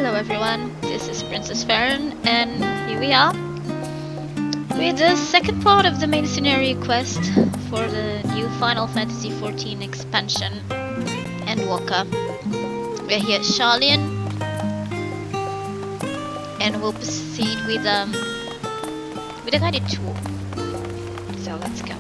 Hello everyone, this is Princess Farron, and here we are with the second part of the main scenario quest for the new Final Fantasy XIV expansion, Endwalker. We're here at Sharlayan, and we'll proceed with a guided tour. So let's go.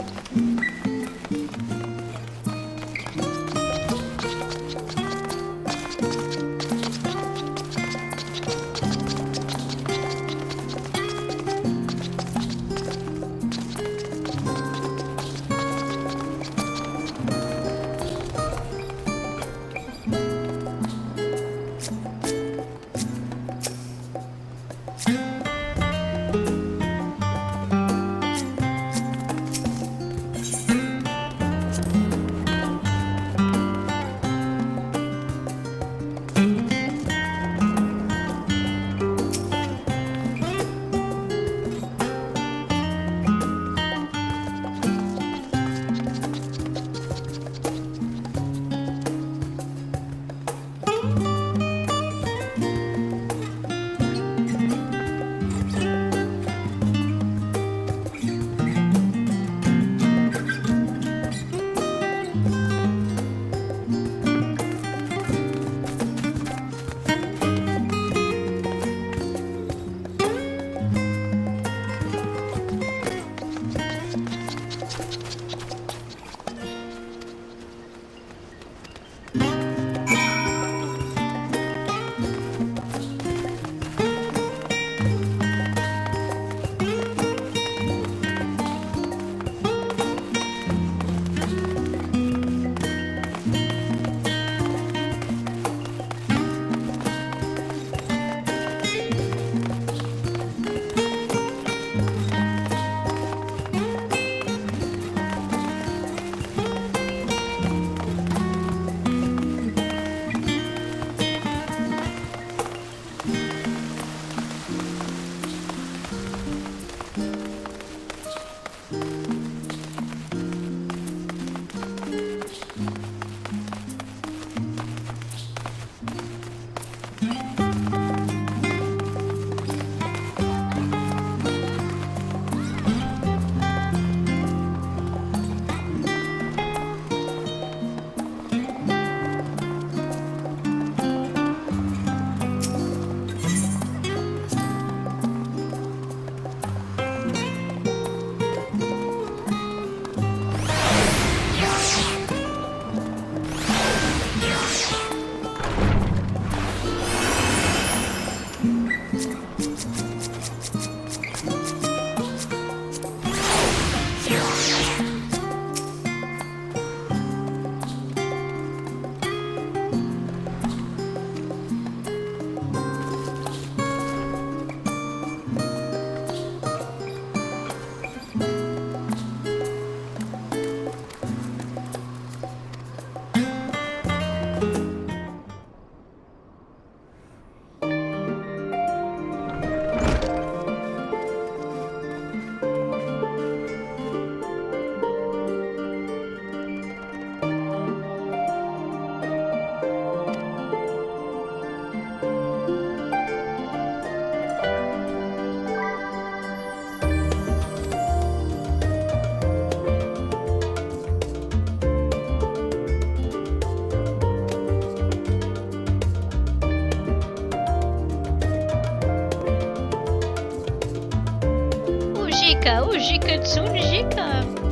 Ujika Tsunjika.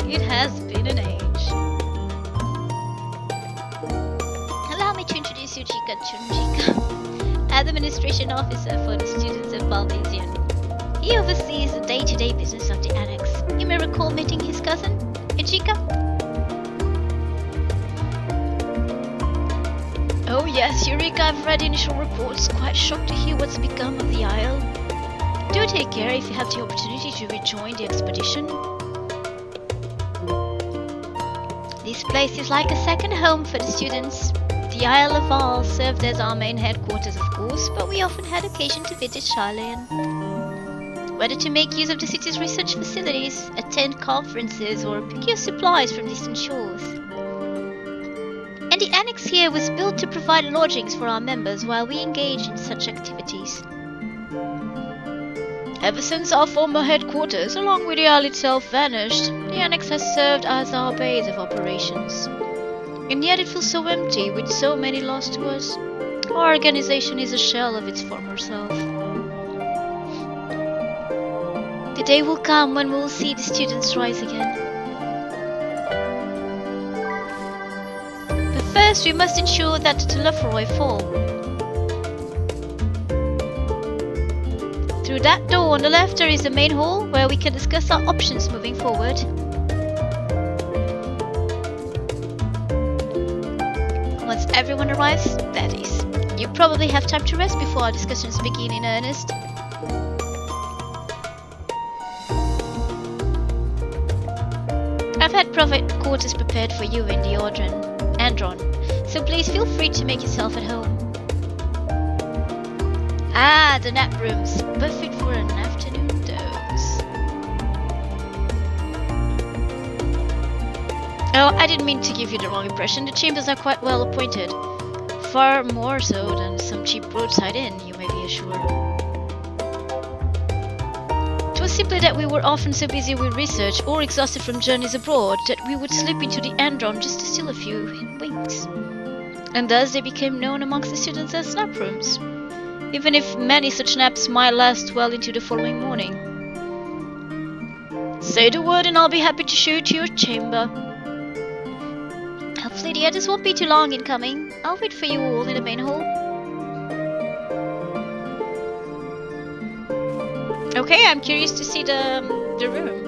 It has been an age. Allow me to introduce Ujika Tsunjika, Administration Officer for the students of Balmesian. He oversees the day-to-day business of the Annex. You may recall meeting his cousin, Ujika? Oh yes, Eureka, I've read initial reports. Quite shocked to hear what's become of the Isle. Do take care if you have the opportunity to rejoin the expedition. This place is like a second home for the students. The Isle of Arl served as our main headquarters, of course, but we often had occasion to visit Sharlayan. Whether to make use of the city's research facilities, attend conferences, or procure supplies from distant shores. And the annex here was built to provide lodgings for our members while we engage in such activities. Ever since our former headquarters, along with the isle itself, vanished, the annex has served as our base of operations. And yet it feels so empty, with so many lost to us. Our organization is a shell of its former self. The day will come when we will see the students rise again. But first we must ensure that the Telephoroi fall. Through that door on the left there is the main hall where we can discuss our options moving forward. Once everyone arrives, that is. You probably have time to rest before our discussions begin in earnest. I've had private quarters prepared for you in the Andron, so please feel free to make yourself at home. Ah, the nap rooms, perfect for an afternoon doze. Oh, I didn't mean to give you the wrong impression. The chambers are quite well appointed. Far more so than some cheap roadside inn, you may be assured. It was simply that we were often so busy with research or exhausted from journeys abroad that we would slip into the Andron just to steal a few winks. And thus they became known amongst the students as nap rooms, even if many such naps might last well into the following morning. Say the word and I'll be happy to show you to your chamber. Hopefully the others won't be too long in coming. I'll wait for you all in the main hall. Okay, I'm curious to see the room.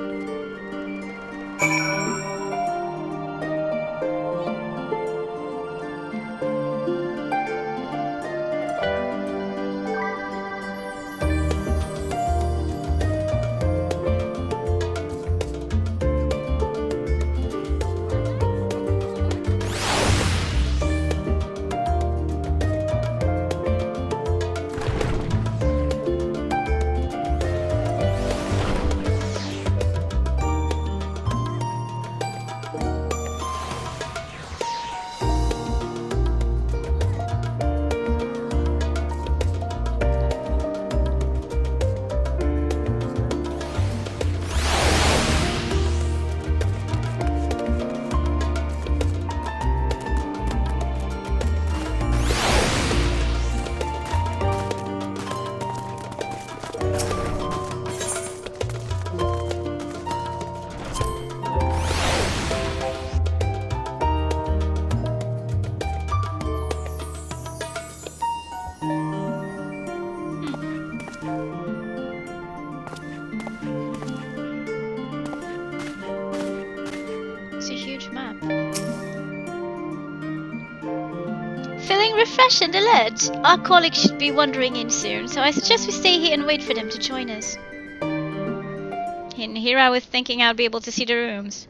Feeling refreshed and alert? Our colleagues should be wandering in soon, so I suggest we stay here and wait for them to join us. And here I was thinking I'd be able to see the rooms.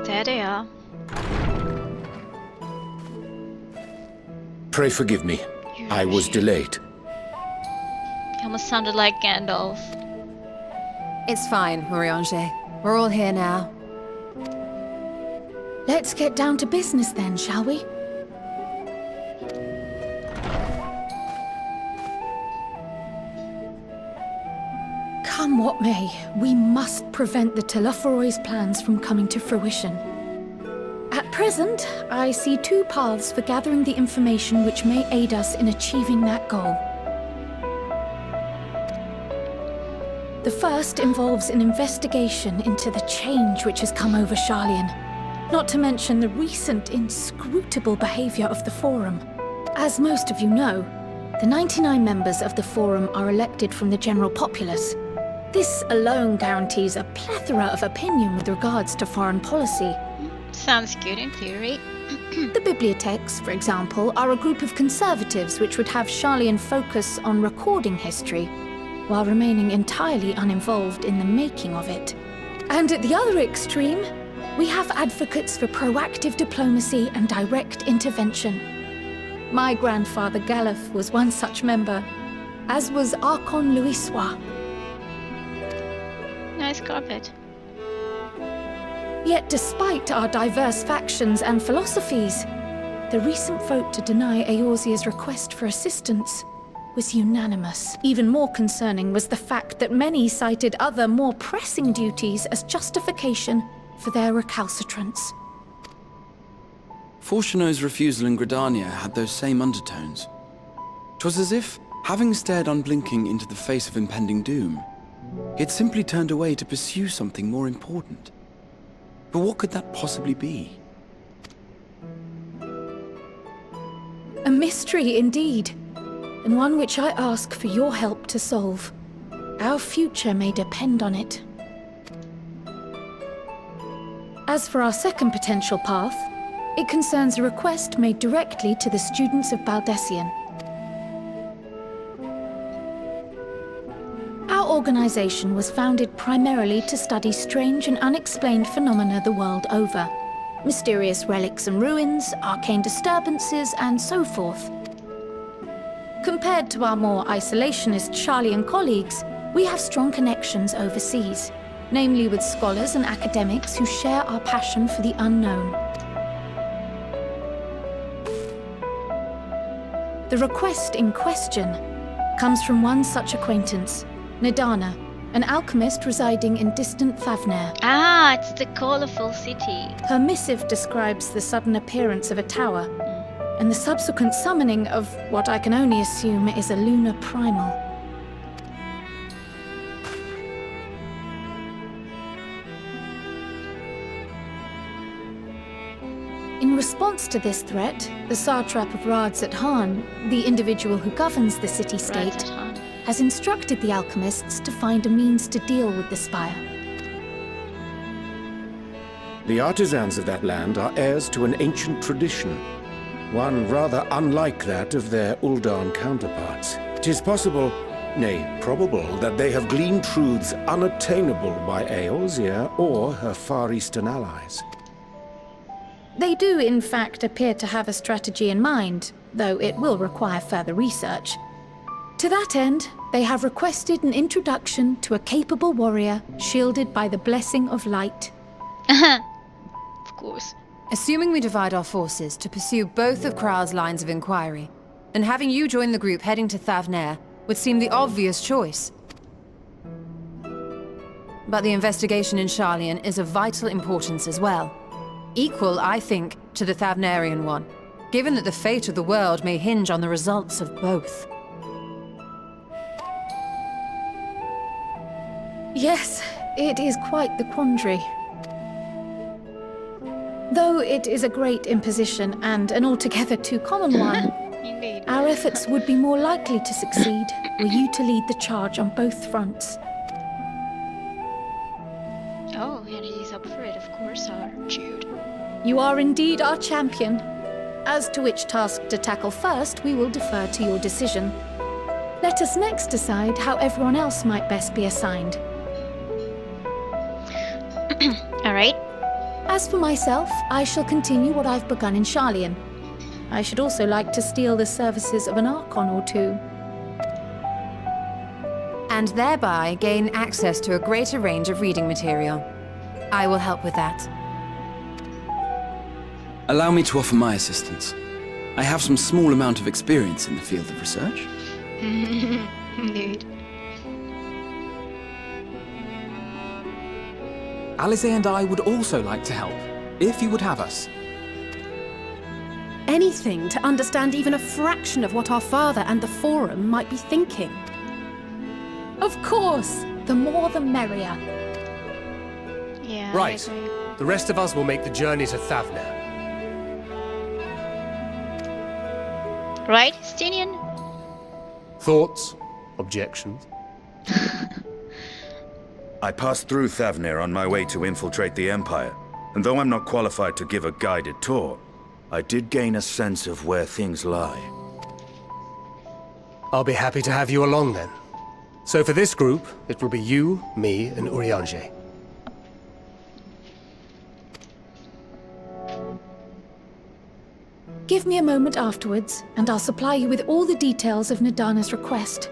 There they are. Pray forgive me. I was delayed. He almost sounded like Gandalf. It's fine, Moriange. We're all here now. Let's get down to business then, shall we? Come what may, we must prevent the Telephoroi's plans from coming to fruition. At present, I see two paths for gathering the information which may aid us in achieving that goal. The first involves an investigation into the change which has come over Sharlayan, not to mention the recent inscrutable behavior of the Forum. As most of you know, the 99 members of the Forum are elected from the general populace. This alone guarantees a plethora of opinion with regards to foreign policy. Sounds good in theory. The bibliotheques, for example, are a group of conservatives which would have Sharlayan focus on recording history, while remaining entirely uninvolved in the making of it. And at the other extreme, we have advocates for proactive diplomacy and direct intervention. My grandfather Galef was one such member, as was Archon Louisois. Nice carpet. Yet despite our diverse factions and philosophies, the recent vote to deny Eorzea's request for assistance was unanimous. Even more concerning was the fact that many cited other, more pressing duties as justification for their recalcitrance. Fortuno's refusal in Gridania had those same undertones. 'Twas as if, having stared unblinking into the face of impending doom, he had simply turned away to pursue something more important. But what could that possibly be? A mystery indeed, and one which I ask for your help to solve. Our future may depend on it. As for our second potential path, it concerns a request made directly to the students of Baldessian. Our organization was founded primarily to study strange and unexplained phenomena the world over. Mysterious relics and ruins, arcane disturbances, and so forth. Compared to our more isolationist Sharlayan colleagues, we have strong connections overseas, namely with scholars and academics who share our passion for the unknown. The request in question comes from one such acquaintance, Nadana, an alchemist residing in distant Thavner. Ah, it's the colorful city. Her missive describes the sudden appearance of a tower, and the subsequent summoning of what I can only assume is a lunar primal. In response to this threat, the Satrap of Radzat-Han, the individual who governs the city-state, Radzat-Han. has instructed the alchemists to find a means to deal with the spire. The artisans of that land are heirs to an ancient tradition, one rather unlike that of their Uldan counterparts. It is possible, nay, probable, that they have gleaned truths unattainable by Eorzea or her Far Eastern allies. They do, in fact, appear to have a strategy in mind, though it will require further research. To that end, they have requested an introduction to a capable warrior shielded by the blessing of light. Of course. Assuming we divide our forces to pursue both of Kral's lines of inquiry, then having you join the group heading to Thavner would seem the obvious choice. But the investigation in Sharlayan is of vital importance as well. Equal, I think, to the Thavnerian one, given that the fate of the world may hinge on the results of both. Yes, it is quite the quandary. Though it is a great imposition and an altogether too common one, Indeed. our efforts would be more likely to succeed were you to lead the charge on both fronts. Oh, and he's up for it, of course, our Jude. You are indeed our champion. As to which task to tackle first, we will defer to your decision. Let us next decide how everyone else might best be assigned. Alright. As for myself, I shall continue what I've begun in Sharlayan. I should also like to steal the services of an Archon or two. And thereby gain access to a greater range of reading material. I will help with that. Allow me to offer my assistance. I have some small amount of experience in the field of research. Indeed. Alize and I would also like to help, if you would have us. Anything to understand even a fraction of what our father and the Forum might be thinking. Of course! The more the merrier. Yeah, Right. I agree. The rest of us will make the journey to Thavner. Right, Stinian? Thoughts? Objections? I passed through Thavner on my way to infiltrate the Empire, and though I'm not qualified to give a guided tour, I did gain a sense of where things lie. I'll be happy to have you along then. So for this group, it will be you, me, and Urianger. Give me a moment afterwards, and I'll supply you with all the details of Nadana's request.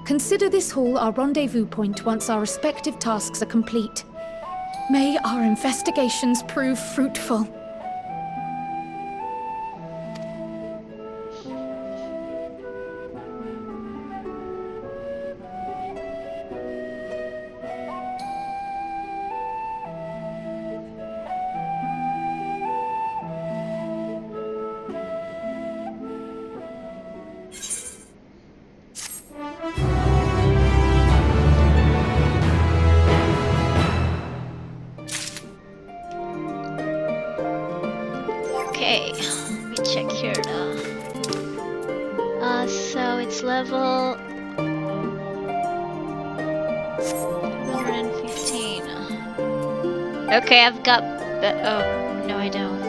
Consider this hall our rendezvous point once our respective tasks are complete. May our investigations prove fruitful. Okay, let me check here now. So it's level 115. Okay, I've got the. Oh, no, I don't.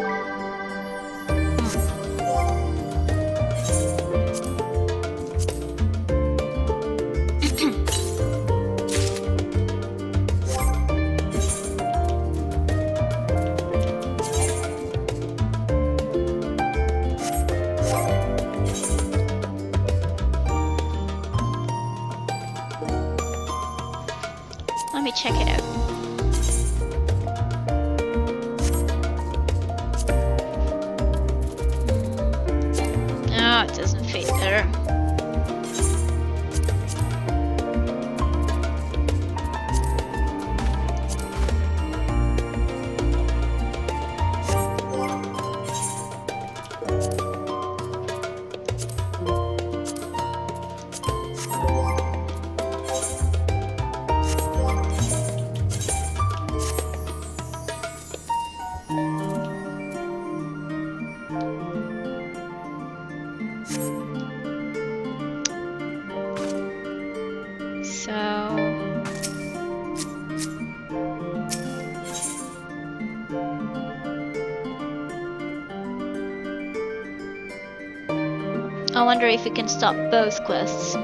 Let me check it out. No, it doesn't fit there. I wonder if we can stop both quests.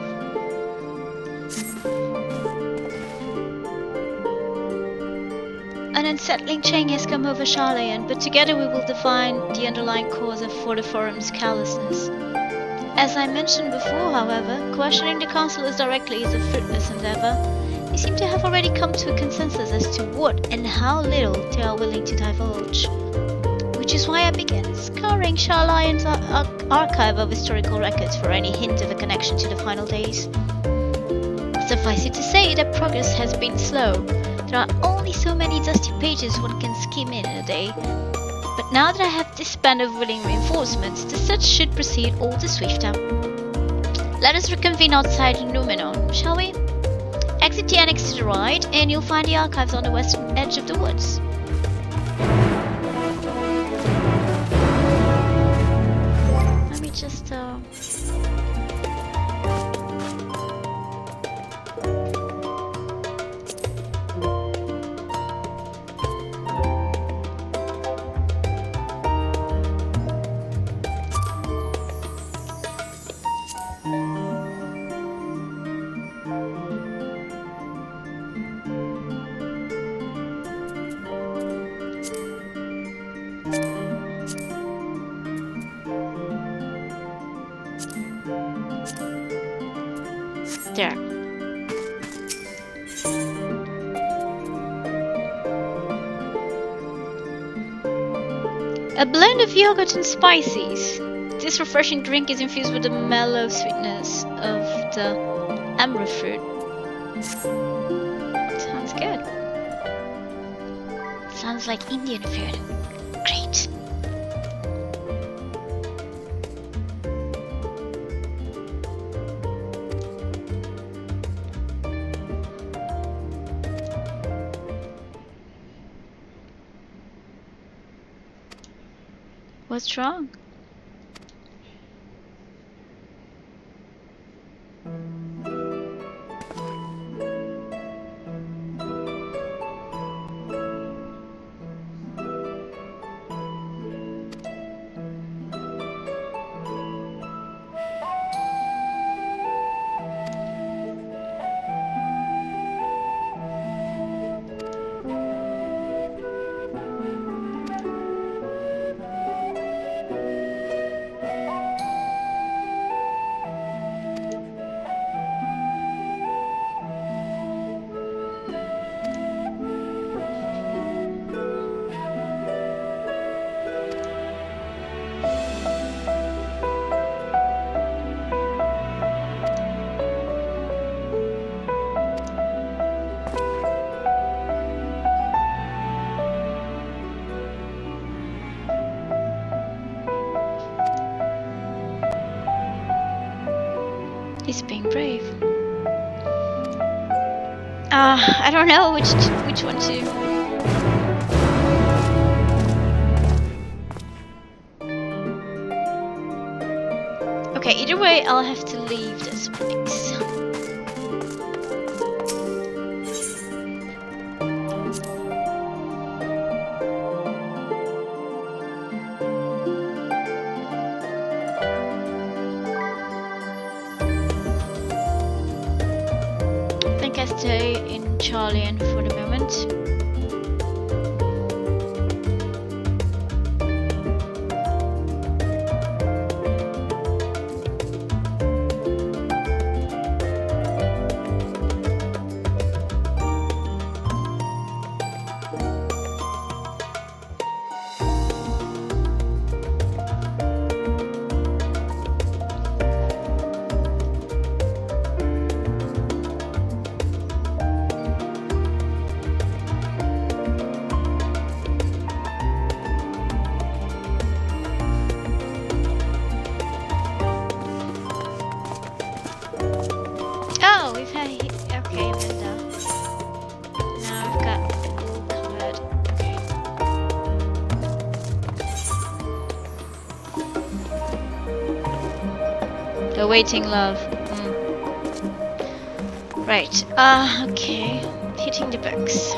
An unsettling change has come over Sharlayan, but together we will define the underlying cause for the Forum's callousness. As I mentioned before, however, questioning the councillors directly is a fruitless endeavor. They seem to have already come to a consensus as to what and how little they are willing to divulge. Which is why I began scouring Sharlayan's archive of historical records for any hint of a connection to the final days. Suffice it to say that progress has been slow. There are only so many dusty pages one can skim in a day. But now that I have this band of willing reinforcements, the search should proceed all the swifter. Let us reconvene outside Numenor, shall we? Exit the annex to the right, and you'll find the archives on the western edge of the woods. Let me just there. A blend of yogurt and spices. This refreshing drink is infused with the mellow sweetness of the amber fruit. Sounds good. Sounds like Indian food. Great. What's wrong? He's being brave. I don't know which one to. Okay, either way, I'll have to leave this place. I think I stay in Sharlayan for the moment. Oh, we've had okay, Linda. Now I've got all covered. Okay. Awaiting love. Right. Okay. Hitting the books.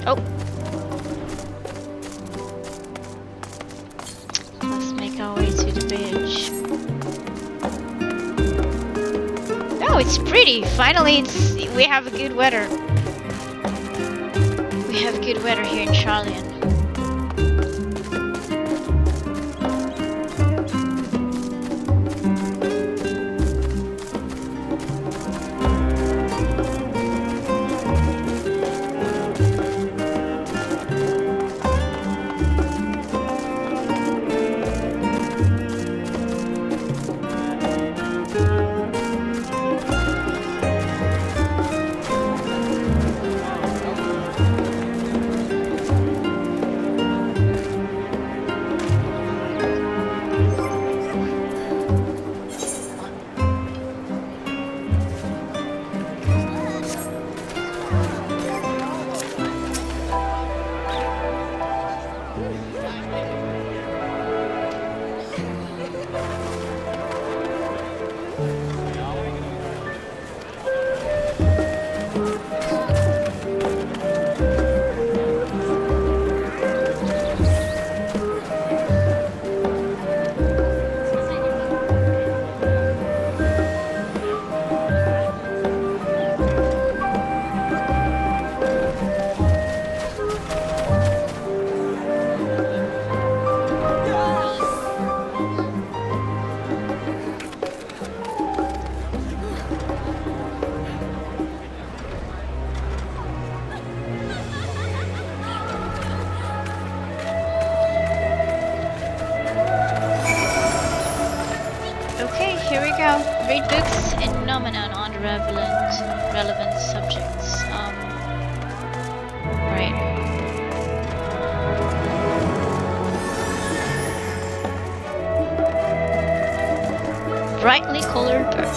Oh. Let's make our way to the beach. Oh, it's pretty. Finally, we have good weather. We have good weather here in Sharlayan. Okay, here we go. Read books in Nomenon on the relevant subjects. Right. Brightly colored bird.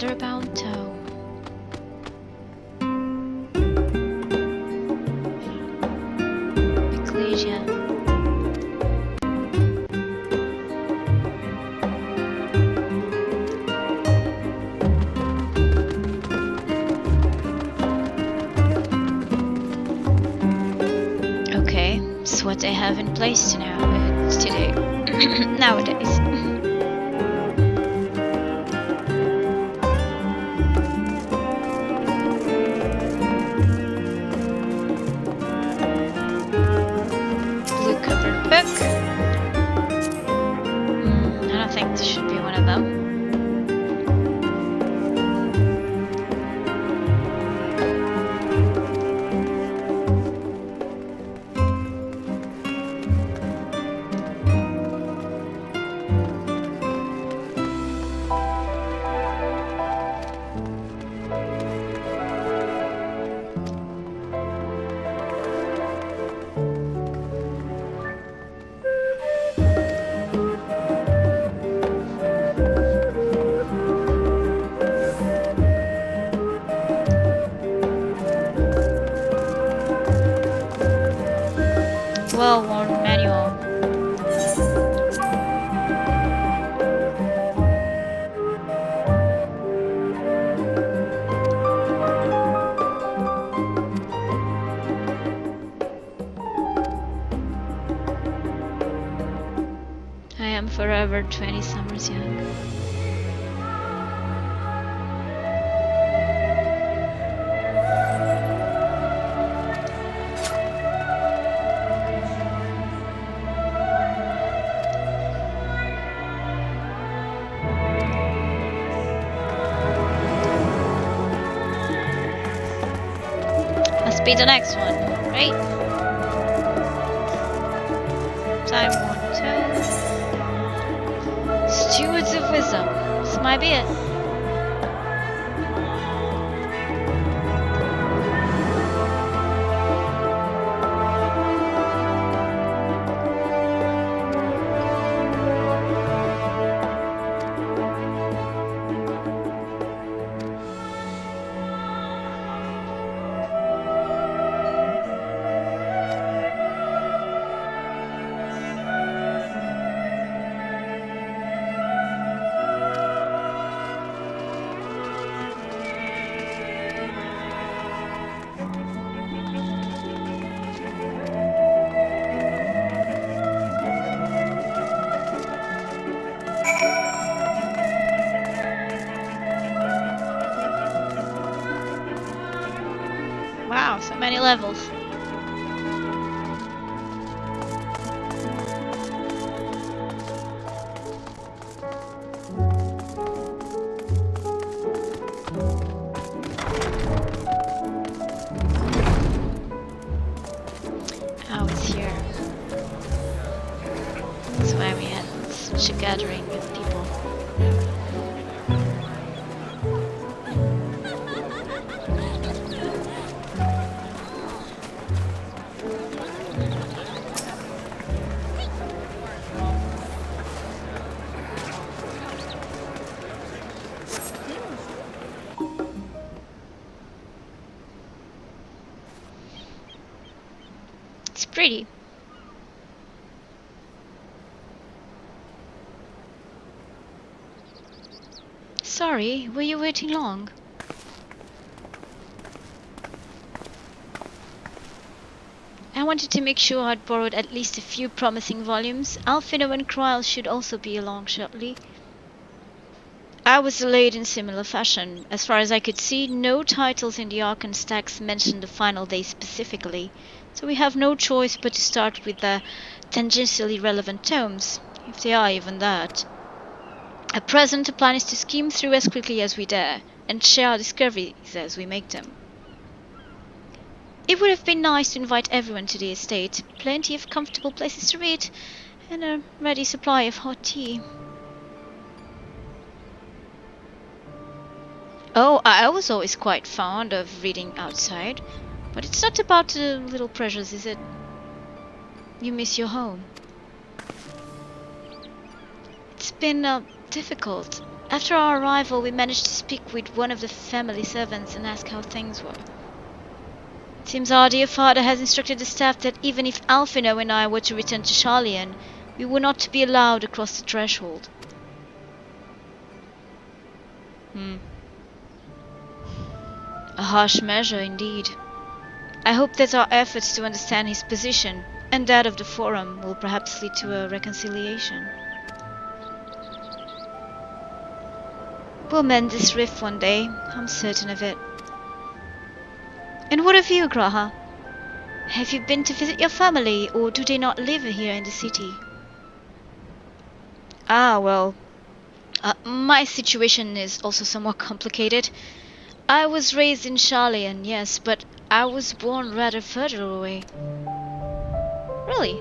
Leather-bound toe. Ecclesia. Okay, it's what they have in place now. Today, nowadays. Blue covered book. I don't think this should be one of them. Well-worn manual. I am forever 20 summers young. Must be the next one, right? Time one, two. Stewards of Wisdom. This might be it. Wow, so many levels. Oh, it's here. That's why we had such a gathering of people. It's pretty. Sorry, were you waiting long? I wanted to make sure I'd borrowed at least a few promising volumes. Alphino and Kryl should also be along shortly. I was delayed in similar fashion. As far as I could see, no titles in the Archon stacks mentioned the final day specifically, so we have no choice but to start with the tangentially relevant tomes, if they are even that. At present, the plan is to skim through as quickly as we dare, and share our discoveries as we make them. It would have been nice to invite everyone to the estate, plenty of comfortable places to read, and a ready supply of hot tea. Oh, I was always quite fond of reading outside, but it's not about the little pleasures, is it? You miss your home. It's been difficult. After our arrival, we managed to speak with one of the family servants and ask how things were. It seems our dear father has instructed the staff that even if Alphino and I were to return to Sharlayan, we were not to be allowed across the threshold. A harsh measure indeed. I hope that our efforts to understand his position and that of the Forum will perhaps lead to a reconciliation. We'll mend this rift one day, I'm certain of it. And what of you, Graha? Have you been to visit your family, or do they not live here in the city? Ah, well, my situation is also somewhat complicated. I was raised in Sharlayan, yes, but I was born rather further away. Really?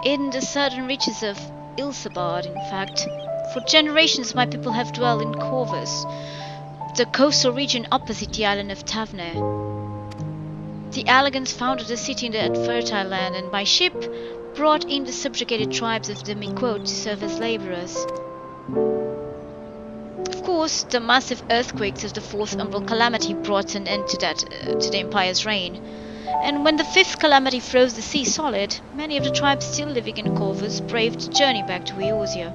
In the southern reaches of Ilsabard, in fact. For generations my people have dwelt in Corvus, the coastal region opposite the island of Tavner. The Allegans founded a city in that fertile land and by ship brought in the subjugated tribes of the Miquot to serve as laborers. Of course, the massive earthquakes of the Fourth Umbral Calamity brought an end to the Empire's reign. And when the Fifth Calamity froze the sea solid, many of the tribes still living in Corvus braved the journey back to Eorzea.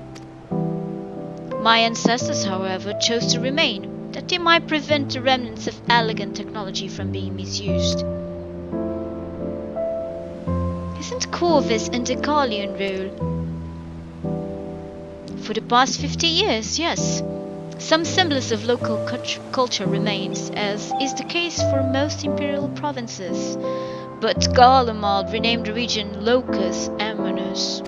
My ancestors, however, chose to remain, that they might prevent the remnants of Allegan technology from being misused. Isn't Corvus under Gallian rule? For the past 50 years, yes. Some semblance of local culture remains, as is the case for most imperial provinces, but Garlemald renamed the region Locus Amanus.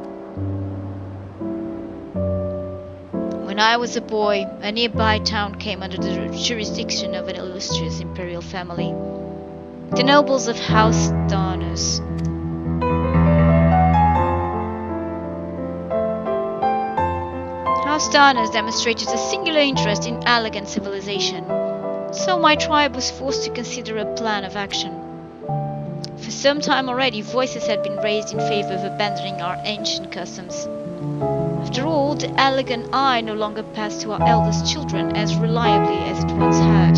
When I was a boy, a nearby town came under the jurisdiction of an illustrious imperial family, the nobles of House Darnus. House Darnus demonstrated a singular interest in Allegan civilization, so my tribe was forced to consider a plan of action. For some time already, voices had been raised in favor of abandoning our ancient customs. After all, the Allegan eye no longer passed to our eldest children as reliably as it once had.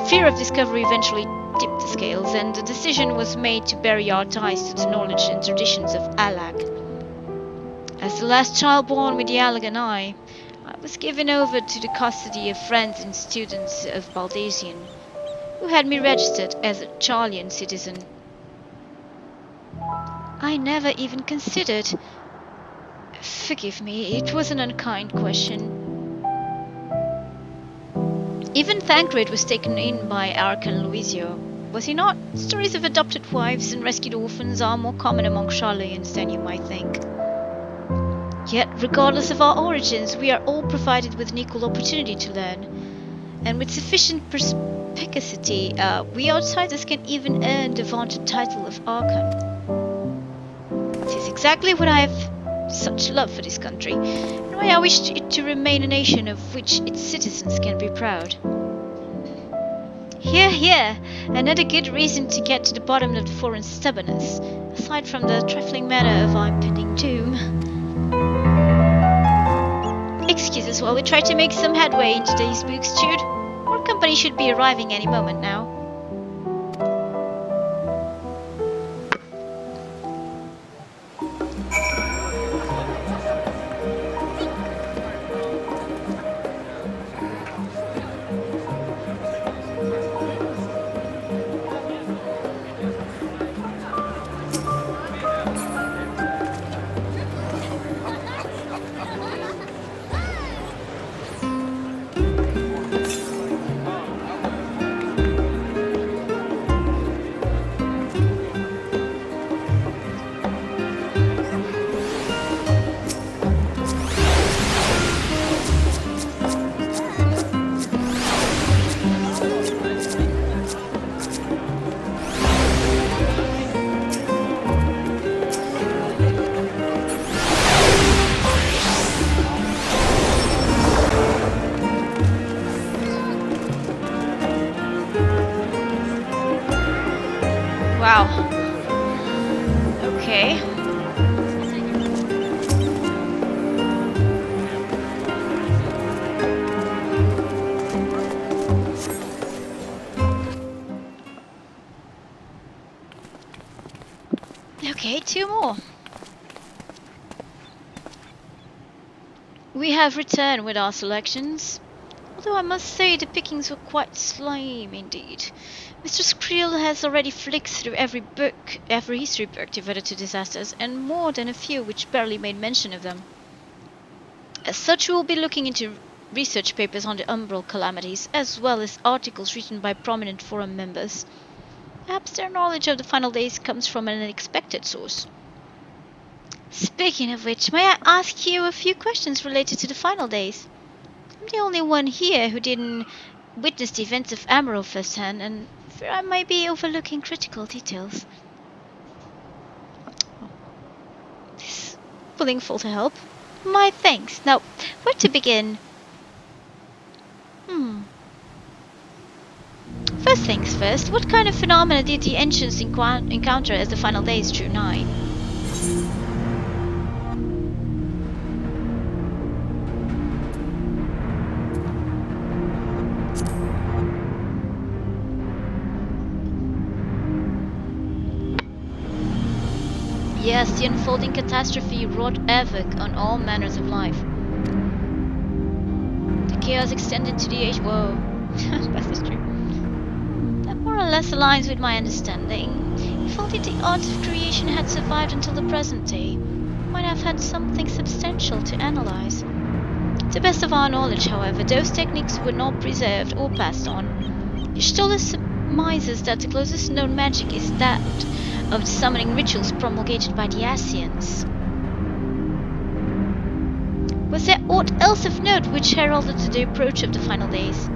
Fear of discovery eventually tipped the scales, and the decision was made to bury our ties to the knowledge and traditions of Allag. As the last child born with the Allegan eye, I was given over to the custody of friends and students of Baldassian, who had me registered as a Sharlayan citizen. I never even considered... Forgive me, it was an unkind question. Even Thancred was taken in by Archon Luisio, was he not? Stories of adopted wives and rescued orphans are more common among Sharlayans than you might think. Yet, regardless of our origins, we are all provided with an equal opportunity to learn, and with sufficient perspicacity, we outsiders can even earn the vaunted title of Archon. It is exactly what I have such love for this country, and why I wish it to remain a nation of which its citizens can be proud. Here, another good reason to get to the bottom of the foreign stubbornness, aside from the trifling matter of our impending doom. Excuse us while we try to make some headway into these books, Jude. Our company should be arriving any moment now. Wow. Okay. Okay, 2 more. We have returned with our selections. Although I must say the pickings were quite slim indeed. Mr. Skrill has already flicked through every history book devoted to disasters, and more than a few which barely made mention of them. As such, we will be looking into research papers on the umbral calamities, as well as articles written by prominent forum members. Perhaps their knowledge of the final days comes from an unexpected source. Speaking of which, may I ask you a few questions related to the final days? I'm the only one here who didn't witness the events of Amaral firsthand, and fear I might be overlooking critical details. This willing full to help. My thanks. Now, where to begin? First things first, what kind of phenomena did the ancients encounter as the final days drew nigh? Yes, the unfolding catastrophe wrought havoc on all manners of life. The chaos extended to the age. Whoa, that is true. That more or less aligns with my understanding. If only the art of creation had survived until the present day, we might have had something substantial to analyze. To the best of our knowledge, however, those techniques were not preserved or passed on. Y'shtola surmises that the closest known magic is that of the summoning rituals promulgated by the Ascians. Was there aught else of note which heralded the approach of the final days?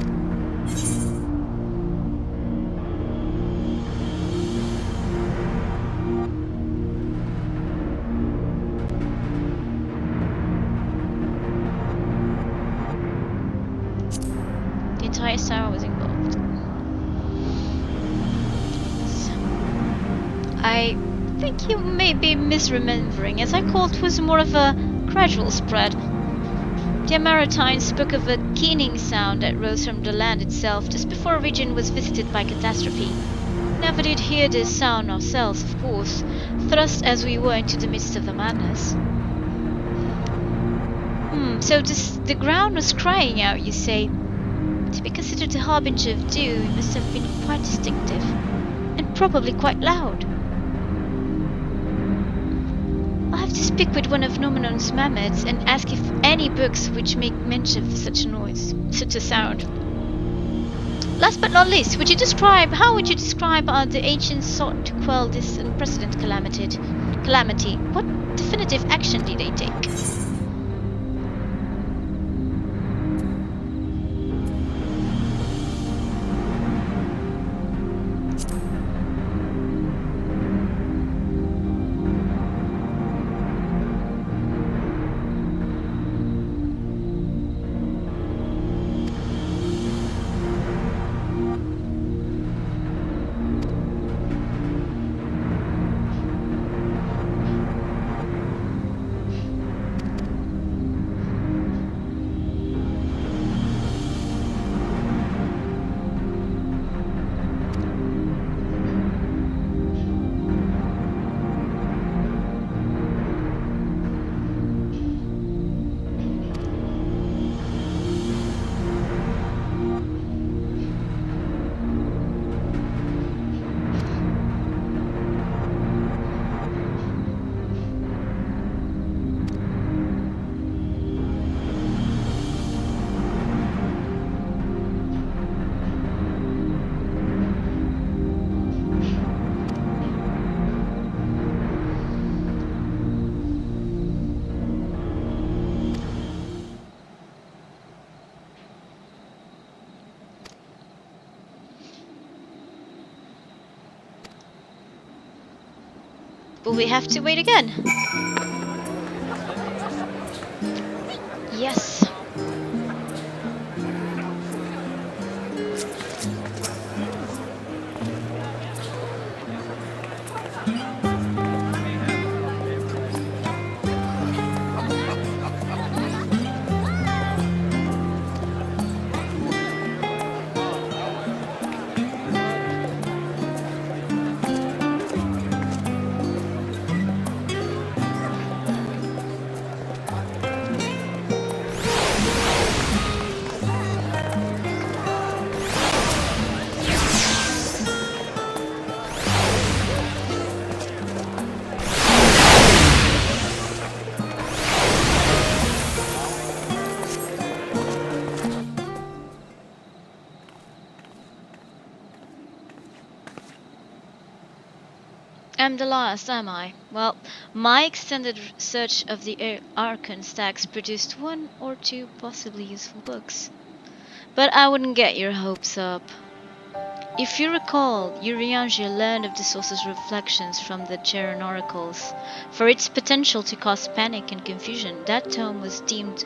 The entire tower was involved. I think you may be misremembering, as I called it was more of a gradual spread. The Amaritines spoke of a keening sound that rose from the land itself just before a region was visited by catastrophe. Never did hear this sound ourselves, of course, thrust as we were into the midst of the madness. So the ground was crying out, you say? To be considered the harbinger of doom, it must have been quite distinctive, and probably quite loud. I'll have to speak with one of Nomenon's mammoths and ask if any books which make mention of such a noise, such a sound. Last but not least, how would you describe the ancients sought to quell this unprecedented calamity? What definitive action did they take? Will we have to wait again? Yes. I'm the last, am I? Well, my extended search of the Archon stacks produced one or two possibly useful books. But I wouldn't get your hopes up. If you recall, Urianger learned of the source's reflections from the Charon oracles. For its potential to cause panic and confusion, that tome was deemed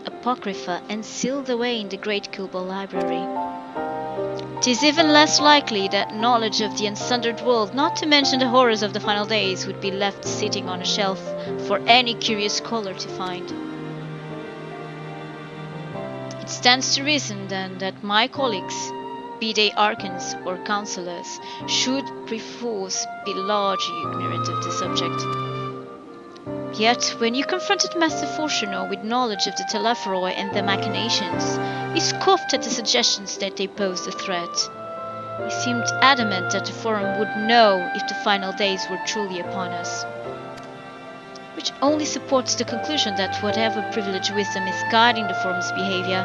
apocrypha and sealed away in the Great Kubo Library. 'Tis even less likely that knowledge of the unsundered world, not to mention the horrors of the final days, would be left sitting on a shelf for any curious scholar to find. It stands to reason, then, that my colleagues, be they archons or counselors, should perforce be largely ignorant of the subject. Yet, when you confronted Master Fortuno with knowledge of the Telepheroi and their machinations, he scoffed at the suggestions that they posed a threat. He seemed adamant that the Forum would know if the final days were truly upon us. Which only supports the conclusion that whatever privileged wisdom is guiding the Forum's behavior,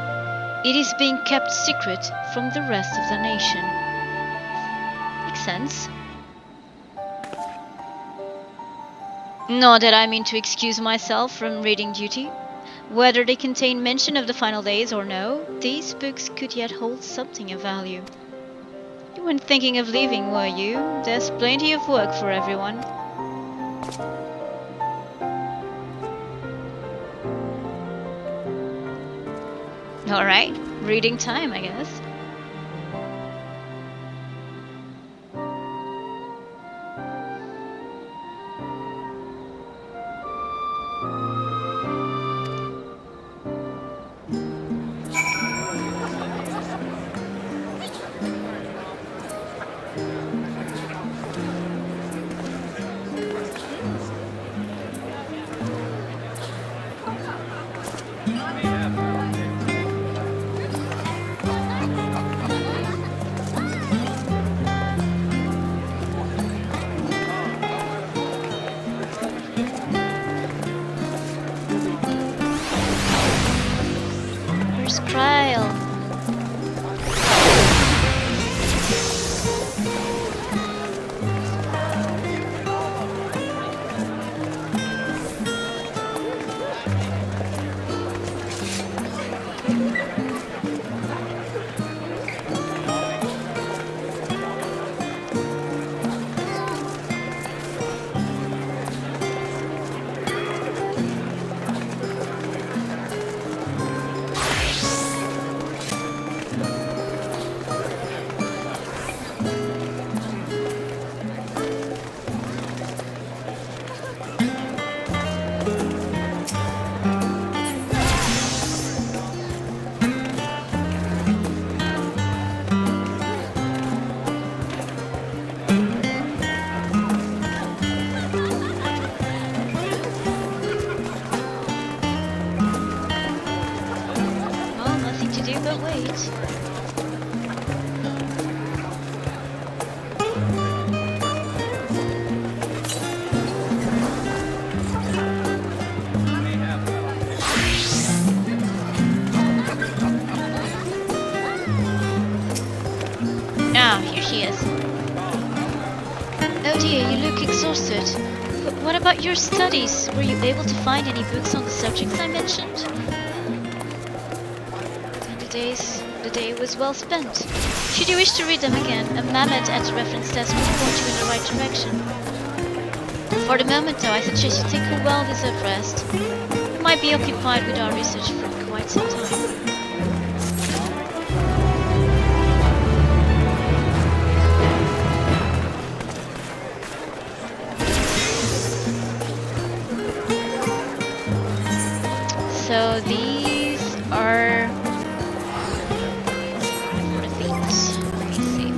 it is being kept secret from the rest of the nation. Makes sense. Not that I mean to excuse myself from reading duty. Whether they contain mention of the final days or no, these books could yet hold something of value. You weren't thinking of leaving, were you? There's plenty of work for everyone. Alright, reading time, I guess. Where's Kryle? Well, nothing to do but wait. Ah, here she is. Oh dear, you look exhausted. But what about your studies? Were you able to find any books on the subjects I mentioned? And the day was well spent. Should you wish to read them again, a mammoth at the reference desk will point you in the right direction. For the moment though, I suggest you take a well-deserved rest. We might be occupied with our research for quite some time. So these are for the feet. Let me see.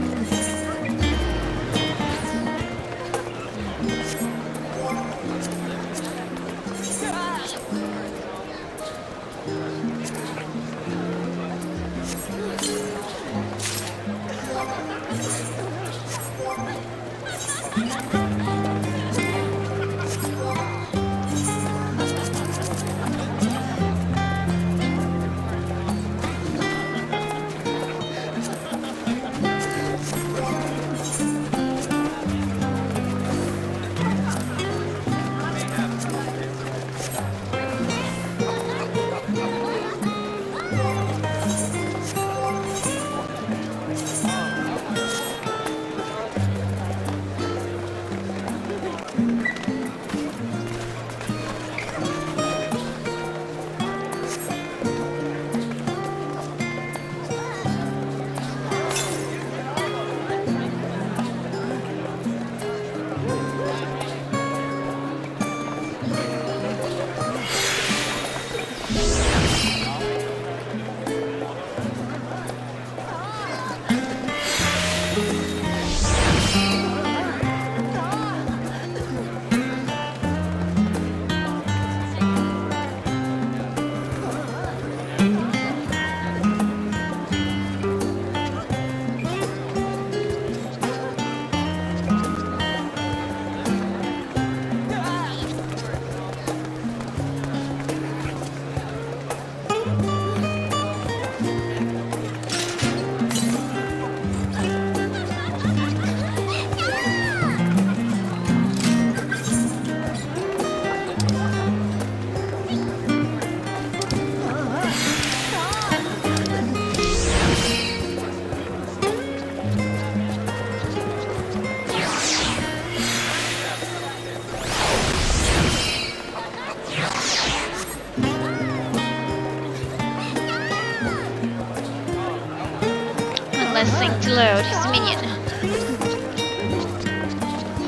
reload. He's a minion.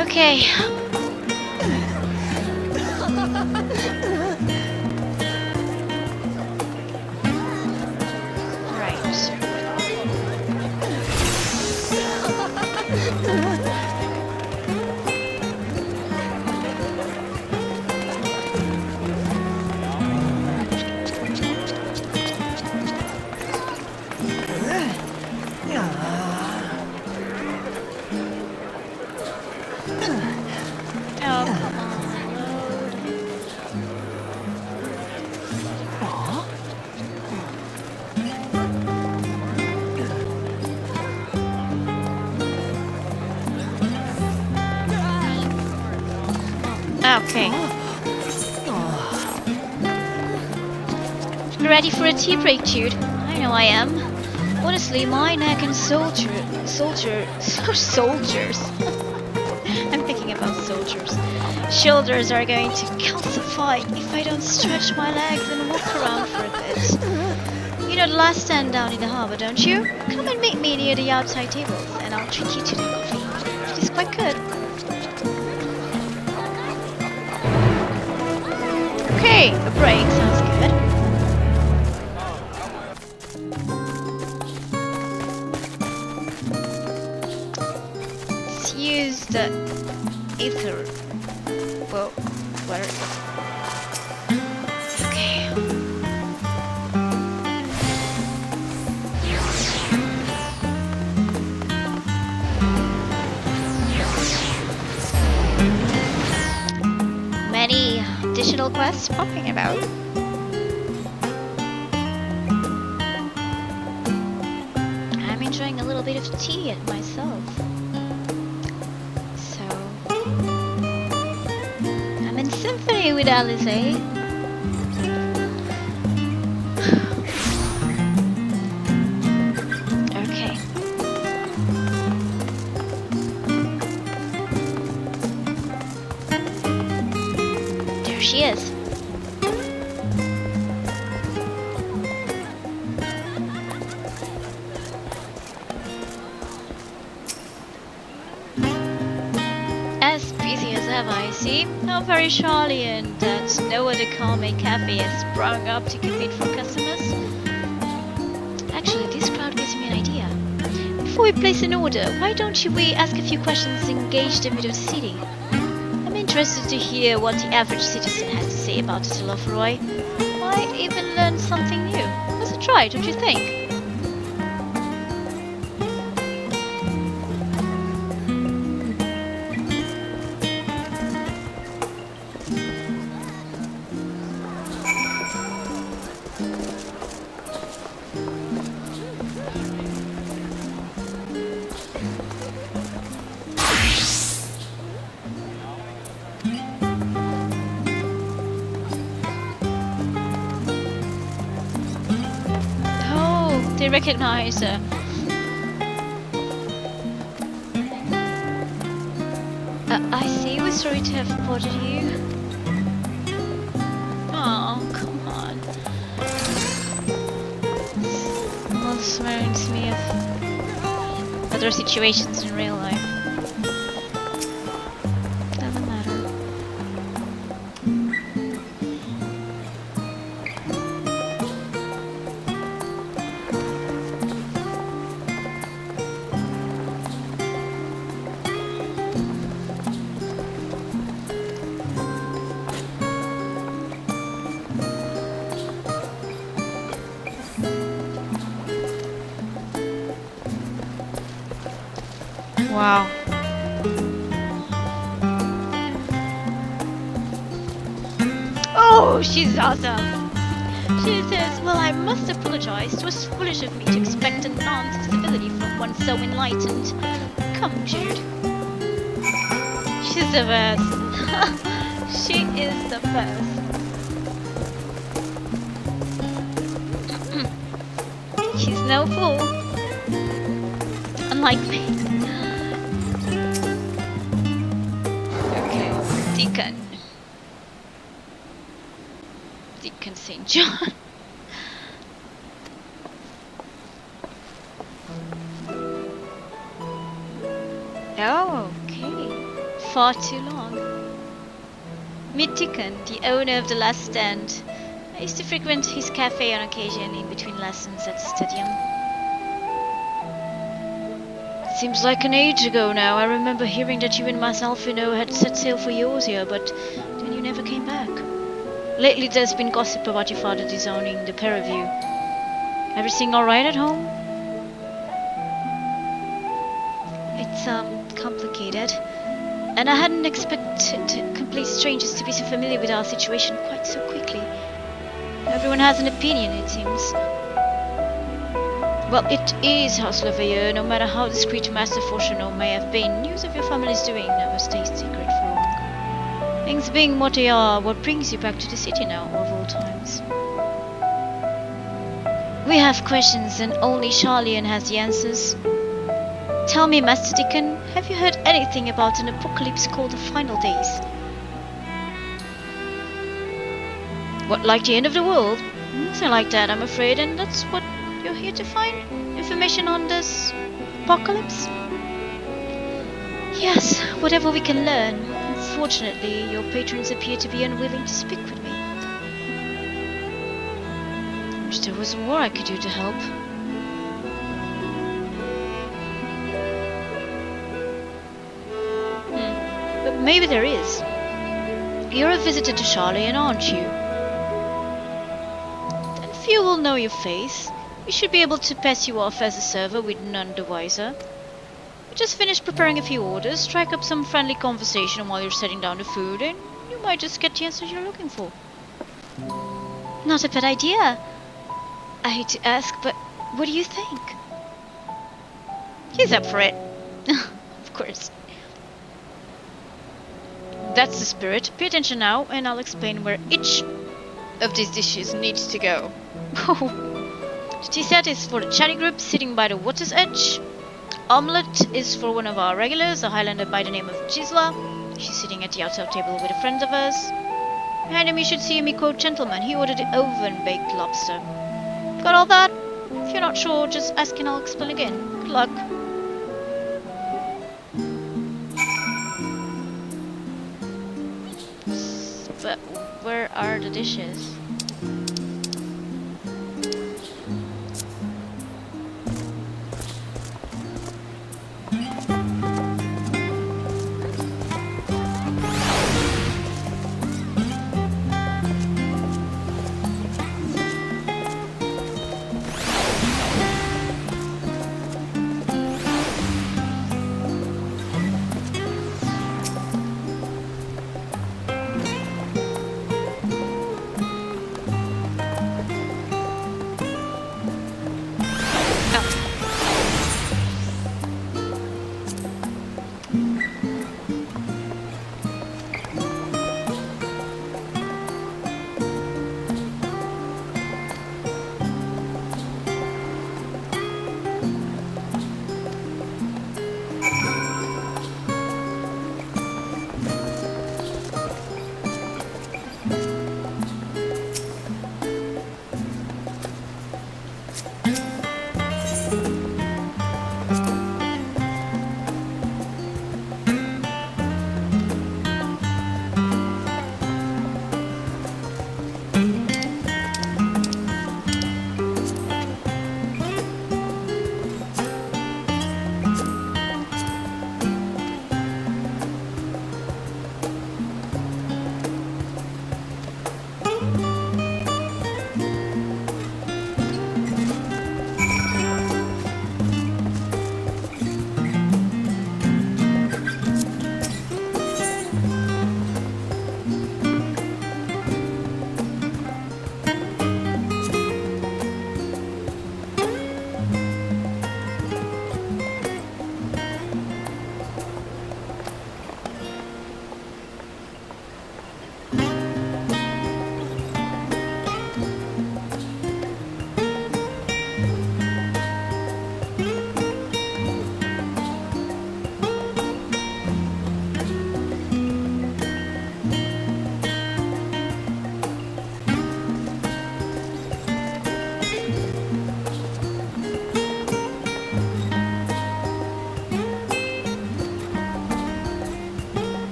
Okay. Okay. Ready for a tea break, Jude? I know I am. Honestly, my neck and soldiers. I'm thinking about soldiers. Shoulders are going to calcify if I don't stretch my legs and walk around for a bit. You know the last stand down in the harbor, don't you? Come and meet me near the outside tables, and I'll treat you to the coffee. It is quite good. Okay, a break sounds good. Let's use the ether. Whoa, where? Okay. Many additional quests popping about. I'm enjoying a little bit of tea myself. So I'm in symphony with Alice, eh? Okay. There she is. As busy as ever, I see. How very Sharlayan that no other calming cafe has sprung up to compete for customers. Actually, this crowd gives me an idea. Before we place an order, why don't we ask a few questions and gauge the mood of the city? I'm interested to hear what the average citizen has to say about the Lofroy. Might even learn something new. Let's try, don't you think? They recognize her. I see. We're sorry to have bothered you. Oh, come on. Almost reminds me of other situations in real life. Doesn't matter. Wow. Oh, she's awesome. She says, well, I must apologize. It was foolish of me to expect an ounce of civility from one so enlightened. Come, Jude. She's the best. She is the best. She's no fool. Unlike me. Okay, Deacon St. John. far too long. Meet Tikkun, the owner of the Last Stand. I used to frequent his cafe on occasion in between lessons at the stadium. Seems like an age ago now. I remember hearing that you and myself, had set sail for Eorzea, but then you never came back. Lately there's been gossip about your father disowning the pair of you. Everything alright at home? It's, complicated. And I hadn't expected complete strangers to be so familiar with our situation quite so quickly. Everyone has an opinion, it seems. Well, it is House Leveilleur, no matter how discreet Master Fourcheneau may have been. News of your family's doing never stays secret for long. Things being what they are, what brings you back to the city now, of all times? We have questions, and only Sharlayan has the answers. Tell me, Master Tikkun, have you heard anything about an apocalypse called the Final Days? What, like the end of the world? Nothing like that, I'm afraid, and that's what you're here to find? Information on this apocalypse? Yes, whatever we can learn. Unfortunately, your patrons appear to be unwilling to speak with me. Wish there was more I could do to help. But maybe there is. You're a visitor to Sharlayan, aren't you? Then few will know your face. We should be able to pass you off as a server with none the wiser. We just finished preparing a few orders, strike up some friendly conversation while you're setting down the food, and you might just get the answers you're looking for. Not a bad idea. I hate to ask, but what do you think? He's up for it. Of course. That's the spirit. Pay attention now, and I'll explain where each of these dishes needs to go. The tea set is for the chatty group sitting by the water's edge. Omelette is for one of our regulars, a Highlander by the name of Gisla. She's sitting at the outside table with a friend of hers. Behind him you should see a Miko gentleman. He ordered the oven-baked lobster. Got all that? If you're not sure, just ask and I'll explain again. Good luck. But where are the dishes?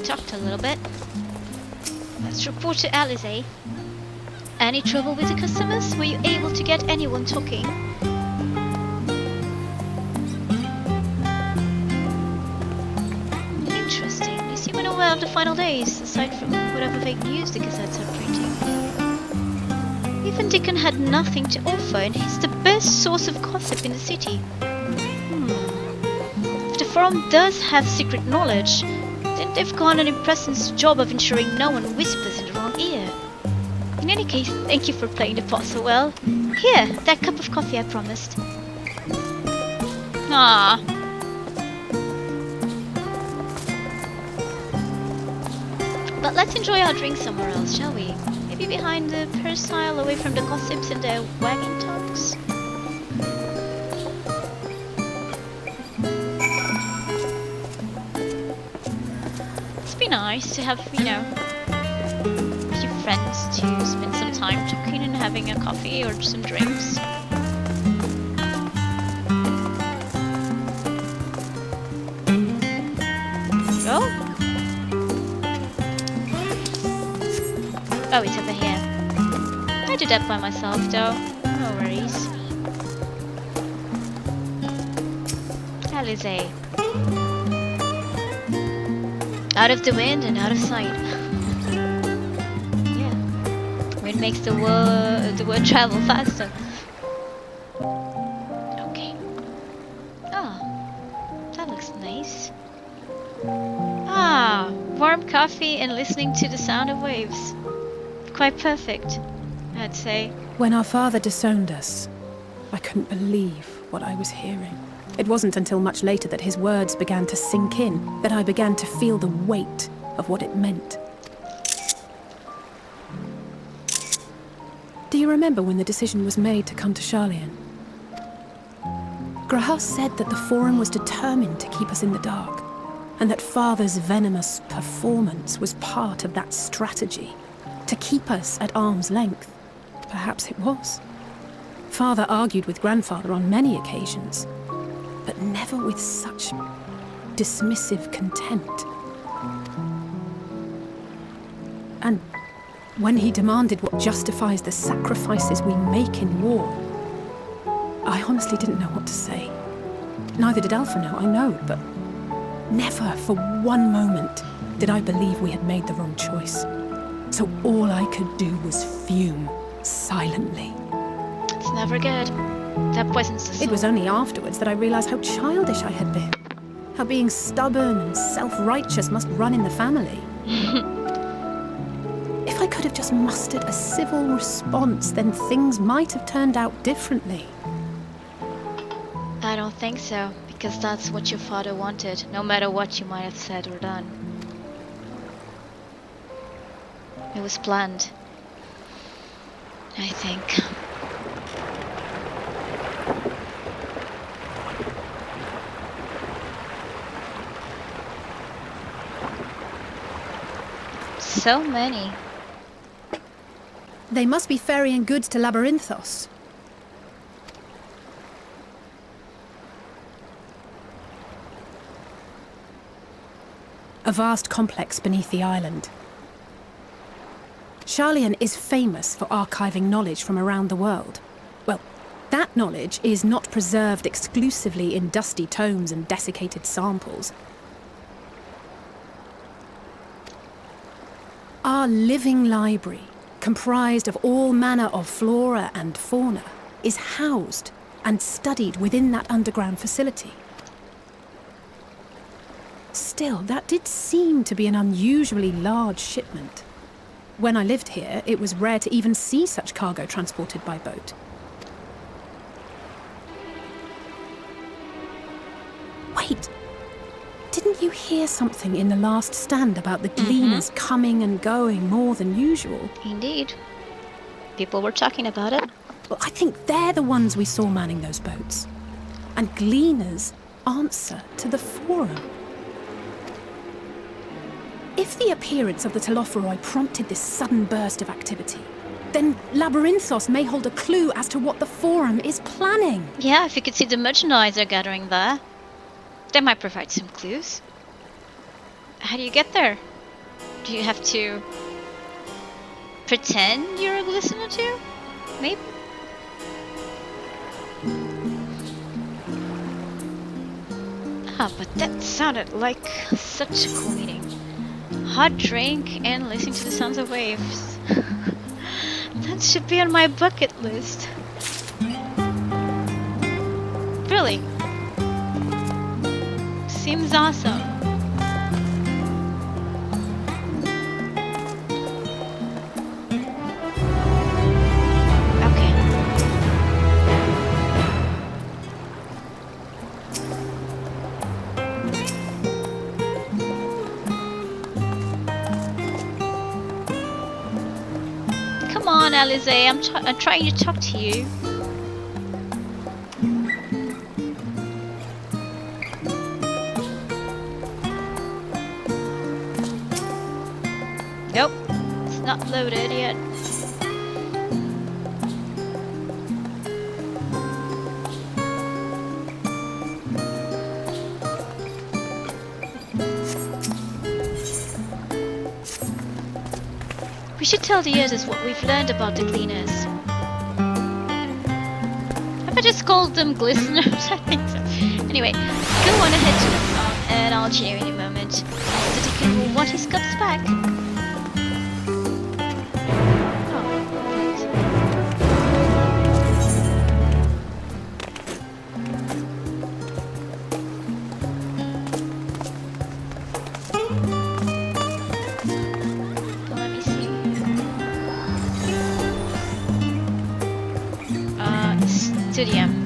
talked a little bit. Let's report to Alize. Any trouble with the customers? Were you able to get anyone talking? Interesting. You seem unaware of the final days, aside from whatever fake news the gazettes are printing. Even Dickon had nothing to offer, and he's the best source of gossip in the city. If the forum does have secret knowledge, then they've gone an impressive job of ensuring no one whispers in the wrong ear. In any case, thank you for playing the part so well. Here, that cup of coffee I promised. Ah. But let's enjoy our drink somewhere else, shall we? Maybe behind the peristyle, away from the gossips and the wagging tongues. It's been nice to have, you know, a few friends to spend some time talking and having a coffee or some drinks. Go. Oh, it's over here. I do that by myself, though. No worries. Alize. Out of the wind and out of sight. Yeah. Wind makes the word travel faster. Okay. Ah, that looks nice. Ah, warm coffee and listening to the sound of waves. Quite perfect, I'd say. When our father disowned us, I couldn't believe what I was hearing. It wasn't until much later that his words began to sink in, that I began to feel the weight of what it meant. Do you remember when the decision was made to come to Sharlayan? Grahas said that the Forum was determined to keep us in the dark, and that Father's venomous performance was part of that strategy, to keep us at arm's length. Perhaps it was. Father argued with Grandfather on many occasions, but never with such dismissive contempt. And when he demanded what justifies the sacrifices we make in war, I honestly didn't know what to say. Neither did Alpha know, I know, but never for one moment did I believe we had made the wrong choice. So all I could do was fume silently. It's never good. That poisons the soul. It was only afterwards that I realized how childish I had been. How being stubborn and self-righteous must run in the family. If I could have just mustered a civil response, then things might have turned out differently. I don't think so, because that's what your father wanted, no matter what you might have said or done. It was planned, I think. So many. They must be ferrying goods to Labyrinthos. A vast complex beneath the island. Sharlayan is famous for archiving knowledge from around the world. Well, that knowledge is not preserved exclusively in dusty tomes and desiccated samples. Our living library, comprised of all manner of flora and fauna, is housed and studied within that underground facility. Still, that did seem to be an unusually large shipment. When I lived here, it was rare to even see such cargo transported by boat. Wait! Didn't you hear something in the last stand about the gleaners coming and going more than usual? Indeed. People were talking about it. Well, I think they're the ones we saw manning those boats. And gleaners answer to the Forum. If the appearance of the Telophoroi prompted this sudden burst of activity, then Labyrinthos may hold a clue as to what the Forum is planning. Yeah, if you could see the merchandise they're gathering there, they might provide some clues. How do you get there? Do you have to pretend you're a listener too? Maybe? Ah, but that sounded like such a cool meeting. Hot drink and listening to the sounds of waves. That should be on my bucket list. Really? Seems awesome. Okay. Come on, Alize, I'm trying to talk to you. Nope, it's not loaded yet. We should tell the others what we've learned about the Gleaners. Have I just called them glisteners? I think so. Anyway, go on ahead to the farm and I'll cheer in a moment. So Deacon will want his cups back.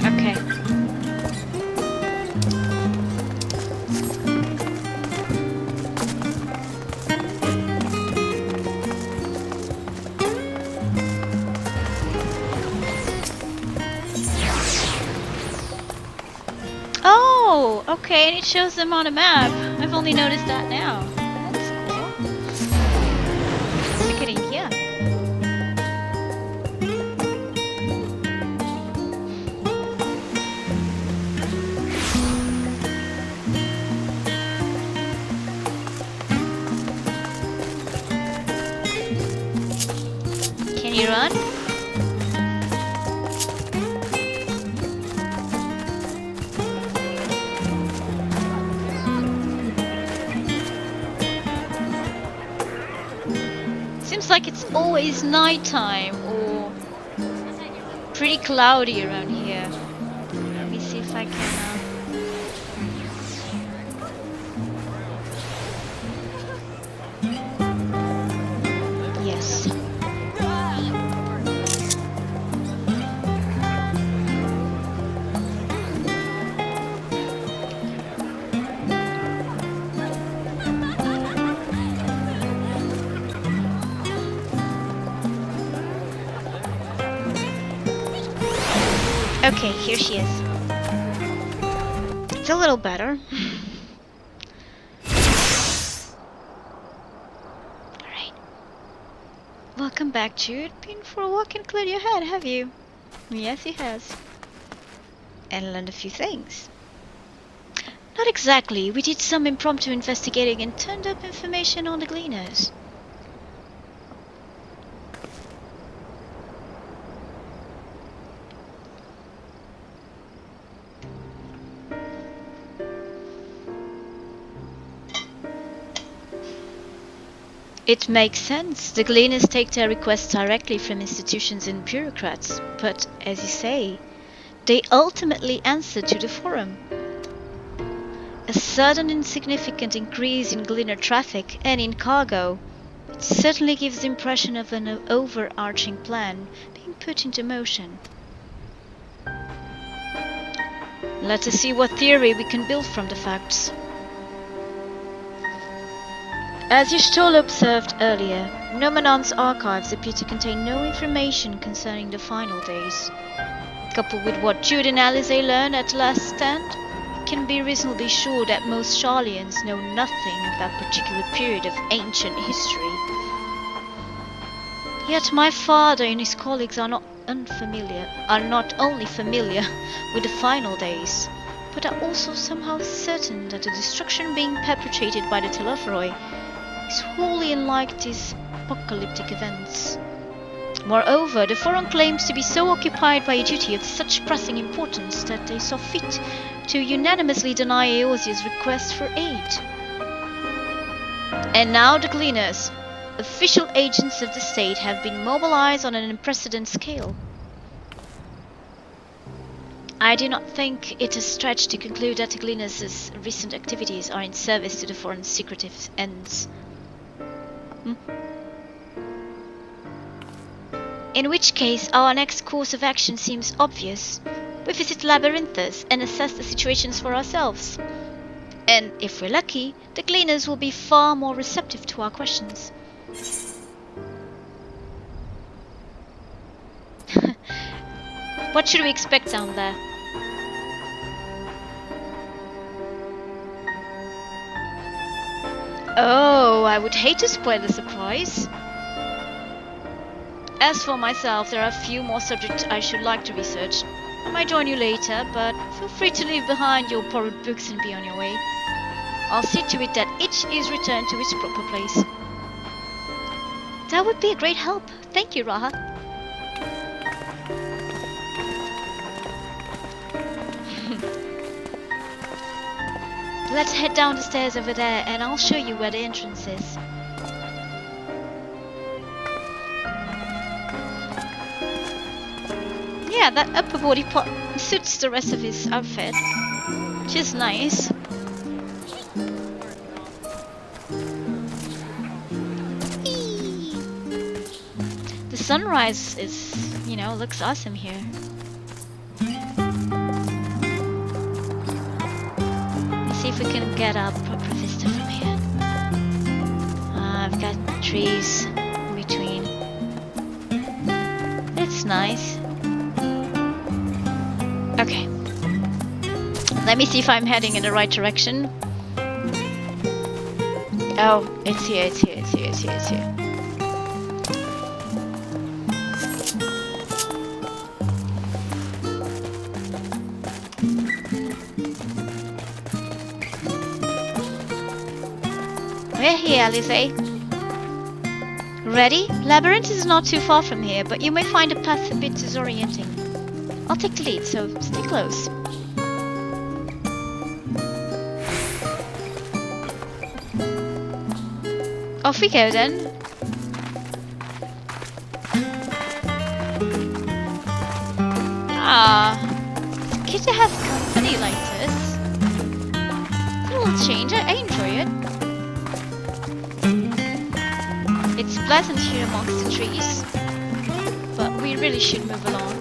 Okay. Oh, okay, and it shows them on a map. I've only noticed that now. That's cool. Let's get in here. Can you run? Seems like it's always nighttime or pretty cloudy around here. Let me see if I can. Yes. Okay, here she is. It's a little better. Alright. Welcome back, Jude. Been for a walk and cleared your head, have you? Yes, he has. And learned a few things. Not exactly. We did some impromptu investigating and turned up information on the Gleaners. It makes sense. The Gleaners take their requests directly from institutions and bureaucrats, but as you say, they ultimately answer to the Forum. A sudden and significant increase in Gleaner traffic and in cargo, it certainly gives the impression of an overarching plan being put into motion. Let us see what theory we can build from the facts. As Y'shtola observed earlier, Nomanon's archives appear to contain no information concerning the final days. Coupled with what Jude and Alize learned at last stand, can be reasonably sure that most Sharlayans know nothing of that particular period of ancient history. Yet my father and his colleagues are not only familiar with the final days, but are also somehow certain that the destruction being perpetrated by the Telophoroi is wholly unlike these apocalyptic events. Moreover, the Forum claims to be so occupied by a duty of such pressing importance that they saw fit to unanimously deny Eosia's request for aid. And now the Gleaners, official agents of the state, have been mobilized on an unprecedented scale. I do not think it a stretch to conclude that the Gleaners' recent activities are in service to the Forum's secretive ends. In which case, our next course of action seems obvious. We visit Labyrinthus and assess the situations for ourselves. And if we're lucky, the Gleaners will be far more receptive to our questions. What should we expect down there? Oh, I would hate to spoil the surprise. As for myself, there are a few more subjects I should like to research. I might join you later, but feel free to leave behind your borrowed books and be on your way. I'll see to it that each is returned to its proper place. That would be a great help. Thank you, Raha. Let's head down the stairs over there and I'll show you where the entrance is. Yeah, that upper body part suits the rest of his outfit, which is nice. The sunrise is, you know, looks awesome here. Let's see if we can get a proper vista from here. I've got trees in between. It's nice. Okay. Let me see if I'm heading in the right direction. Oh, it's here, it's here, it's here, it's here, it's here. We're here, Lizzie. Ready? Labyrinth is not too far from here, but you may find the path a bit disorienting. I'll take the lead, so stay close. Off we go then. Ah, it's good to have company like this. It's a little change, I enjoy it. It's pleasant here amongst the trees, but we really should move along.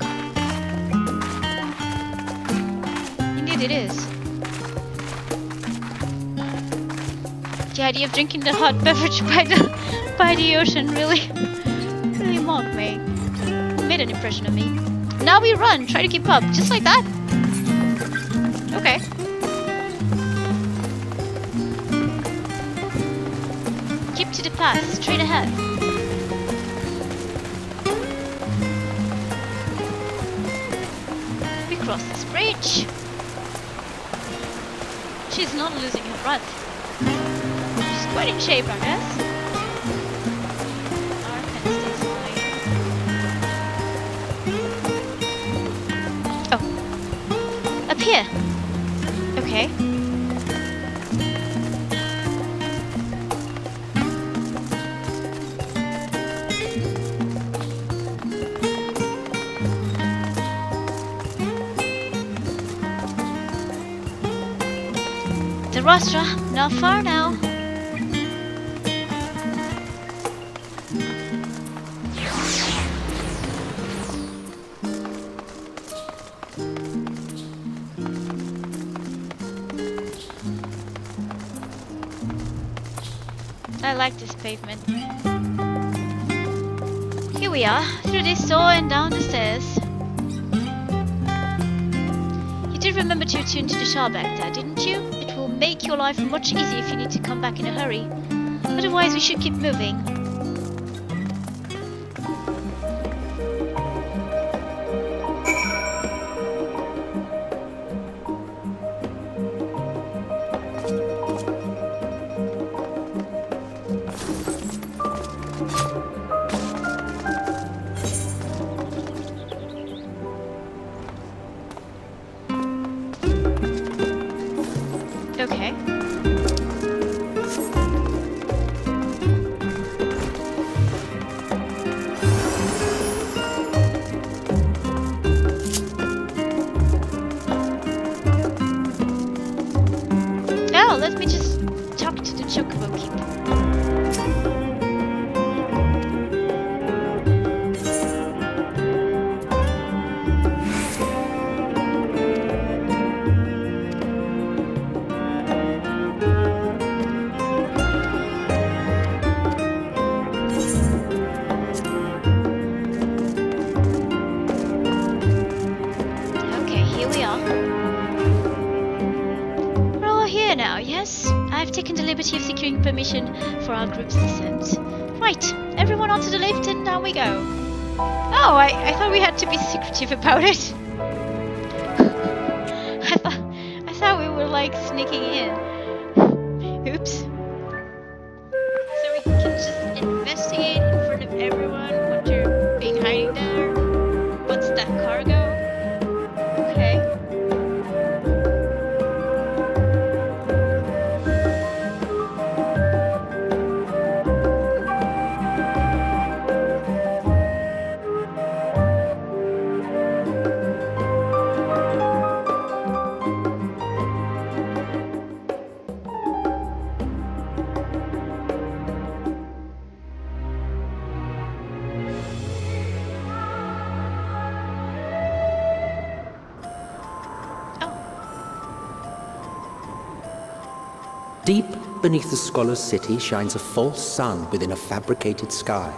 It is. The idea of drinking the hot beverage by the ocean really mocked me. Made an impression on me. Now we run, try to keep up, just like that. Okay. Keep to the path, straight ahead. We cross this bridge. She's not losing her breath. She's quite in shape, I guess. Our pen stays fine. Oh. Up here. Okay. Rostra, not far now. I like this pavement. Here we are, through this door and down the stairs. You did remember to attune to the Shah back there, didn't you? It will make your life much easier if you need to come back in a hurry. Otherwise, we should keep moving. let me just talk to the Chocobo Keeper. I've taken the liberty of securing permission for our group's descent. Right, everyone onto the lift and down we go. Oh, I thought we had to be secretive about it. I thought we were like sneaking in. Oops. So we can just investigate in front of everyone what you're being hiding there. What's that cargo? Okay. Deep beneath the scholar's city shines a false sun within a fabricated sky.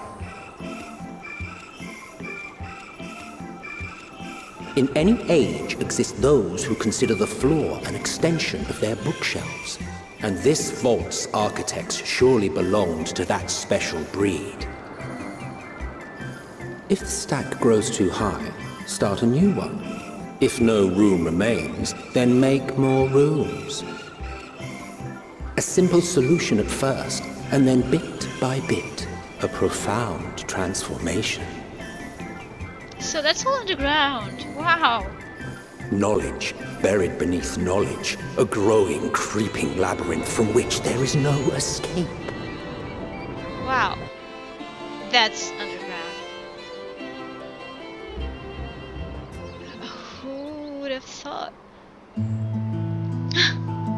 In any age exist those who consider the floor an extension of their bookshelves, and this vault's architects surely belonged to that special breed. If the stack grows too high, start a new one. If no room remains, then make more rooms. A simple solution at first, and then bit by bit, a profound transformation. So that's all underground. Wow. Knowledge, buried beneath knowledge, a growing, creeping labyrinth from which there is no escape. Wow. That's underground. Who would have thought?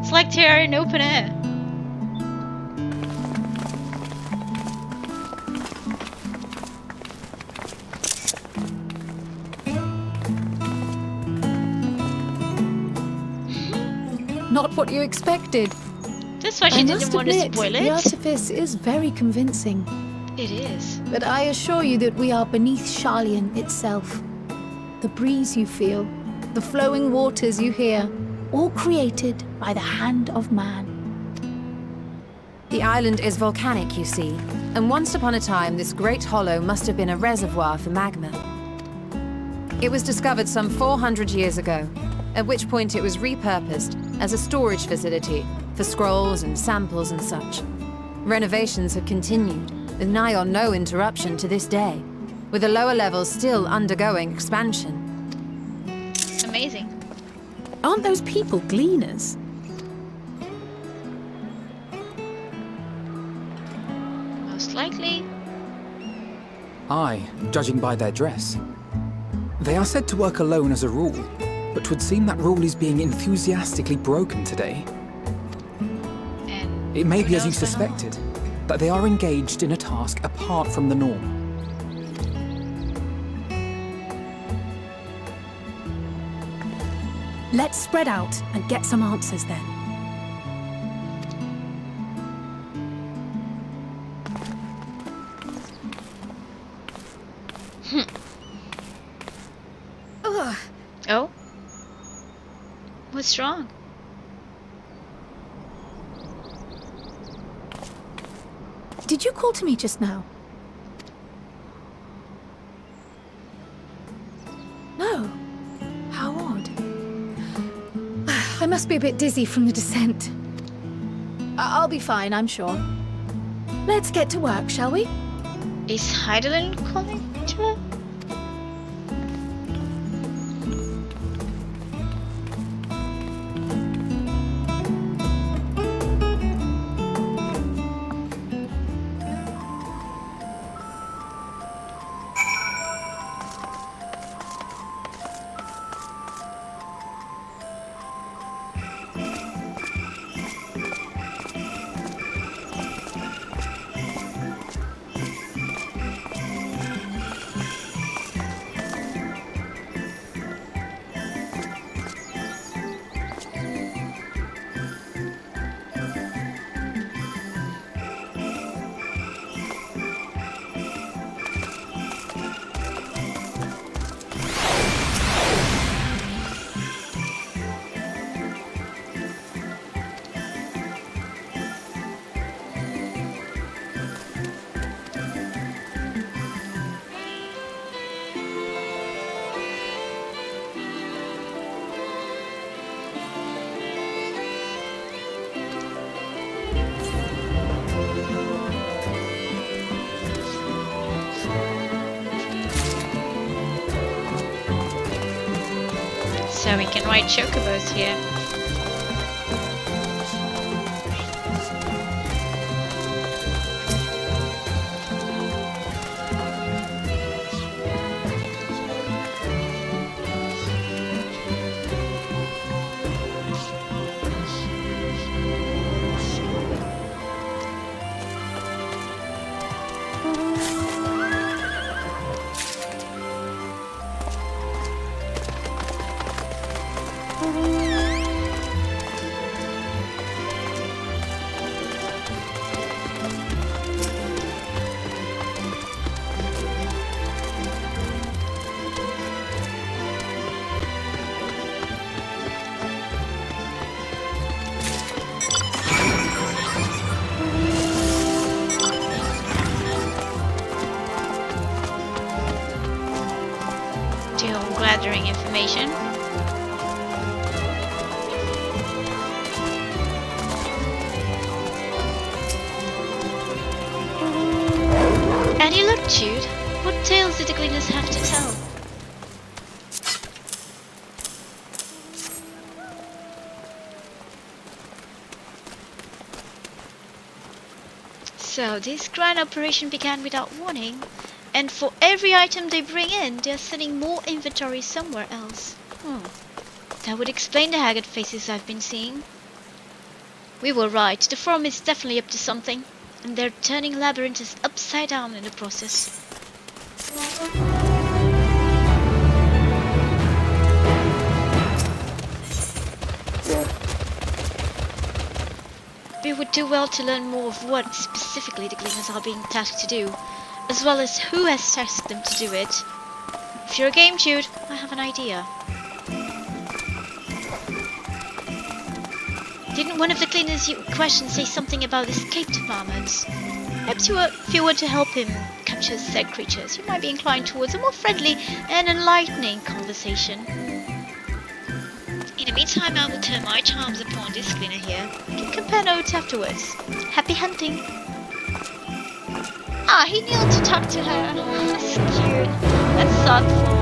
It's like they are in open air. Not what you expected. That's why she didn't want to spoil it. The artifice is very convincing. It is. But I assure you that we are beneath Sharlayan itself. The breeze you feel, the flowing waters you hear, all created by the hand of man. The island is volcanic, you see, and once upon a time this great hollow must have been a reservoir for magma. It was discovered some 400 years ago, at which point it was repurposed as a storage facility for scrolls and samples and such. Renovations have continued, with nigh on no interruption to this day, with the lower levels still undergoing expansion. Amazing. Aren't those people gleaners? Most likely. Aye, judging by their dress. They are said to work alone as a rule, but 'twould seem that rule is being enthusiastically broken today. And it may be as you knows that? suspected, that they are engaged in a task apart from the norm. Let's spread out and get some answers then. Oh? What's wrong? Did you call to me just now? No. How odd. I must be a bit dizzy from the descent. I'll be fine, I'm sure. Let's get to work, shall we? Is Heidelin calling to her? So we can ride chocobos here. Gathering information. Any luck, Jude? What tales did the cleaners have to tell? So, this grand operation began without warning. And for every item they bring in, they're sending more inventory somewhere else. That would explain the haggard faces I've been seeing. We were right, the forum is definitely up to something. And they're turning Labyrinthus upside down in the process. We would do well to learn more of what specifically the cleaners are being tasked to do, as well as who has tasked them to do it. If you're a game, Jude, I have an idea. Didn't one of the cleaners you questioned say something about escaped varmints? Perhaps if you were to help him capture said creatures, you might be inclined towards a more friendly and enlightening conversation. In the meantime, I will turn my charms upon this cleaner here. We can compare notes afterwards. Happy hunting! Ah, he kneeled to talk to her. That's cute. That's thoughtful.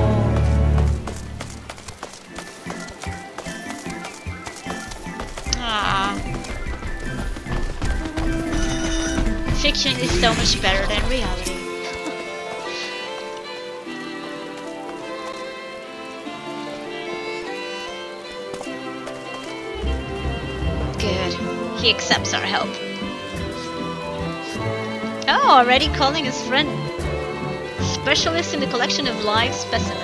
Ah. Fiction is so much better than reality. Good. He accepts our help. Oh, already calling his friend. Specialist in the collection of live specimens.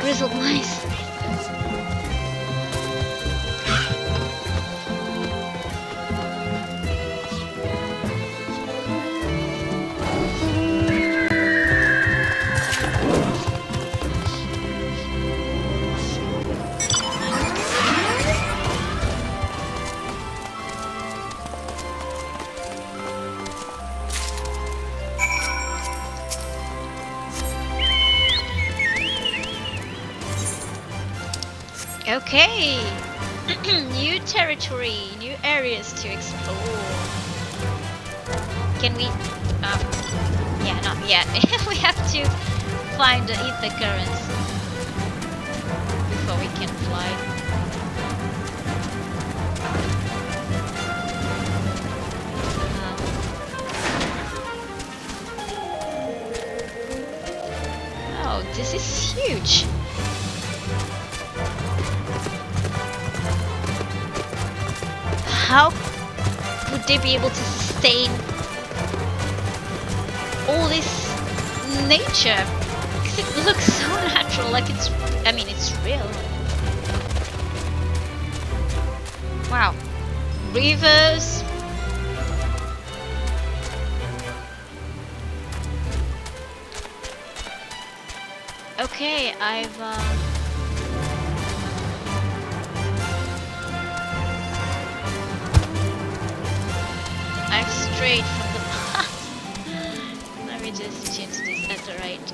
Grizzled mice. Okay, new territory, new areas to explore. Can we? Yeah, not yet. We have to find the ether currents before we can fly. Oh, this is huge. How would they be able to sustain all this nature? Because it looks so natural, like it's, I mean, it's real. Wow. Rivers. Okay, I've strayed from the path. Let me just change this at the right.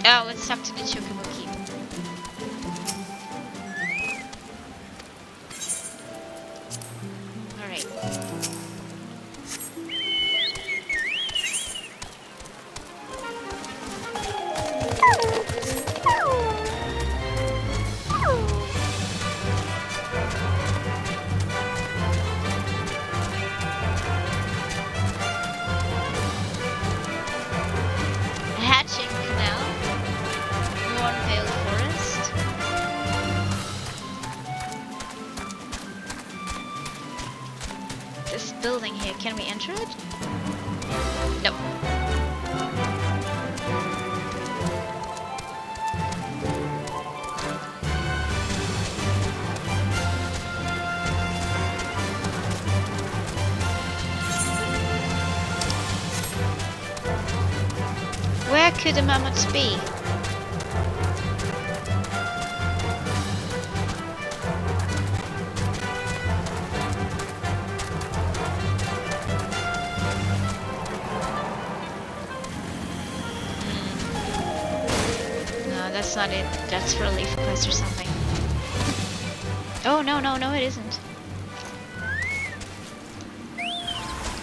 Oh, let's talk to the Chocobo Keep. Hatching canal. Mornvale Forest. This building here, can we enter it? No. Where could the mammoths be? No, that's not it. That's for a leaf quest or something. Oh, no, it isn't.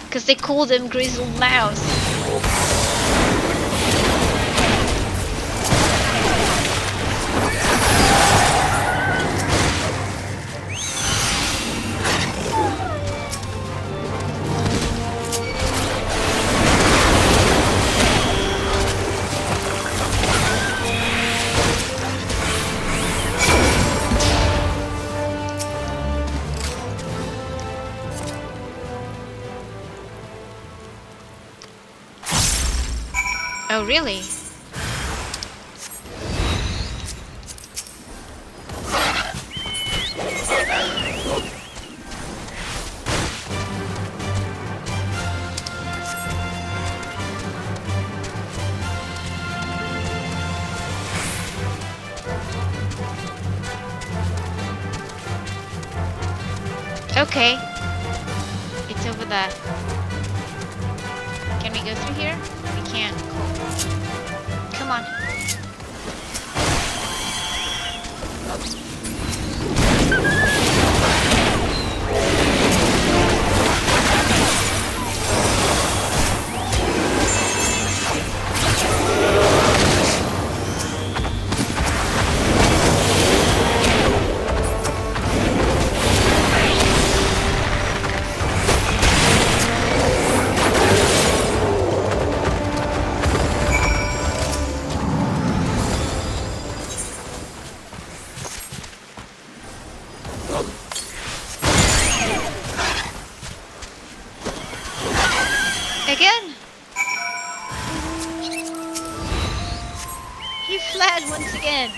Because they call them grizzled mouse. Oh, really? Okay. It's over there. Can we go through here? We can't. Cool. Come on. Again? He fled once again.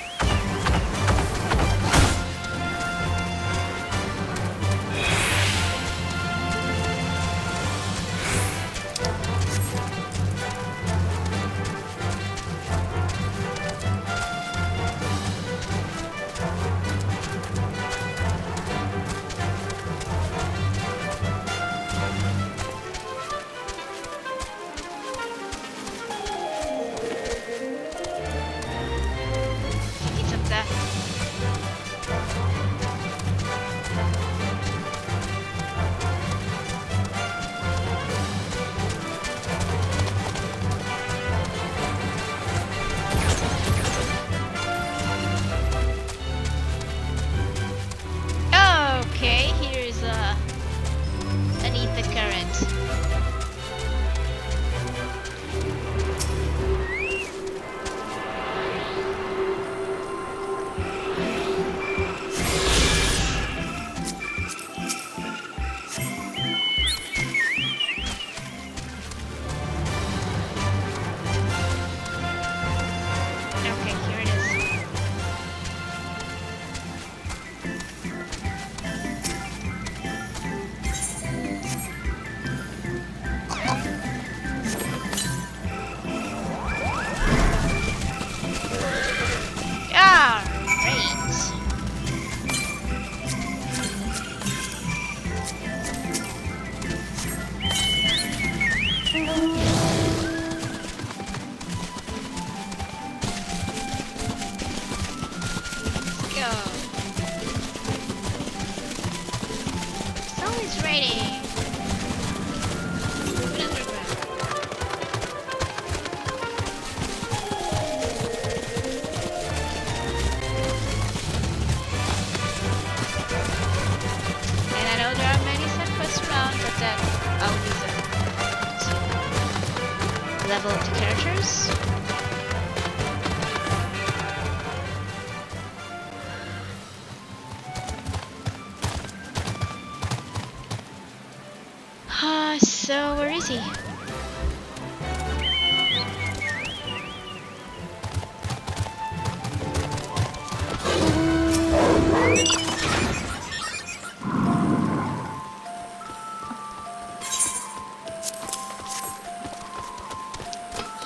It's up there. Okay, here's an ether current. Okay, here it is. Ah, great. Let's go. It's always raining. Put underground. level up the characters. So where is he?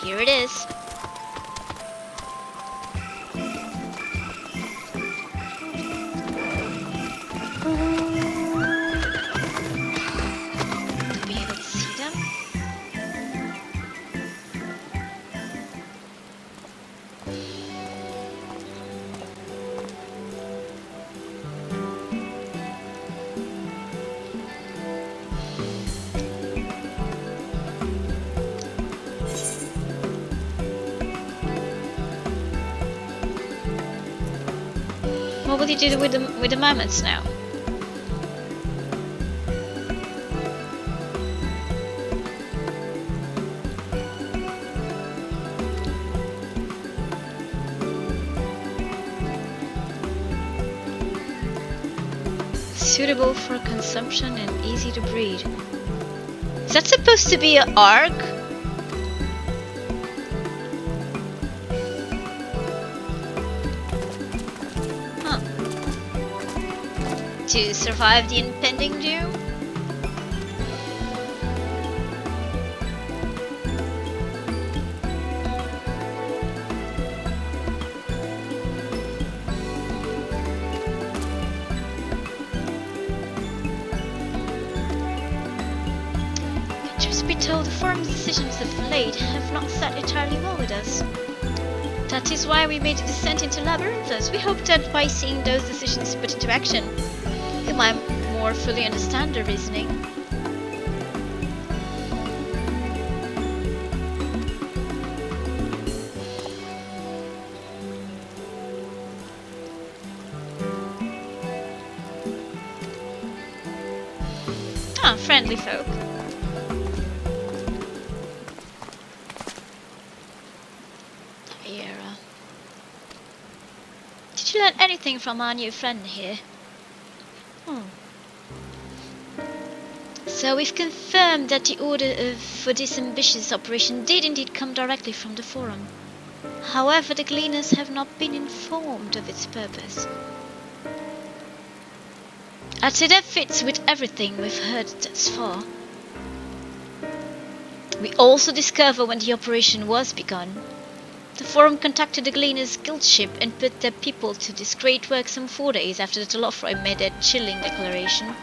Here it is. To be able to see them. What will you do with the mammoths now? Suitable for consumption and easy to breed. Is that supposed to be an arc? To survive the impending doom? Truth be told, the forum's decisions of late have not sat entirely well with us. That is why we made the descent into Labyrinthus. We hope that by seeing those decisions put into action, we might more fully understand the reasoning. Ah, friendly folk. Did you learn anything from our new friend here? So we've confirmed that the order for this ambitious operation did indeed come directly from the Forum. However, the Gleaners have not been informed of its purpose. I'd say that fits with everything we've heard thus far. We also discover when the operation was begun. The Forum contacted the Gleaners' guild ship and put their people to this great work some 4 days after the Telothroi made their chilling declaration.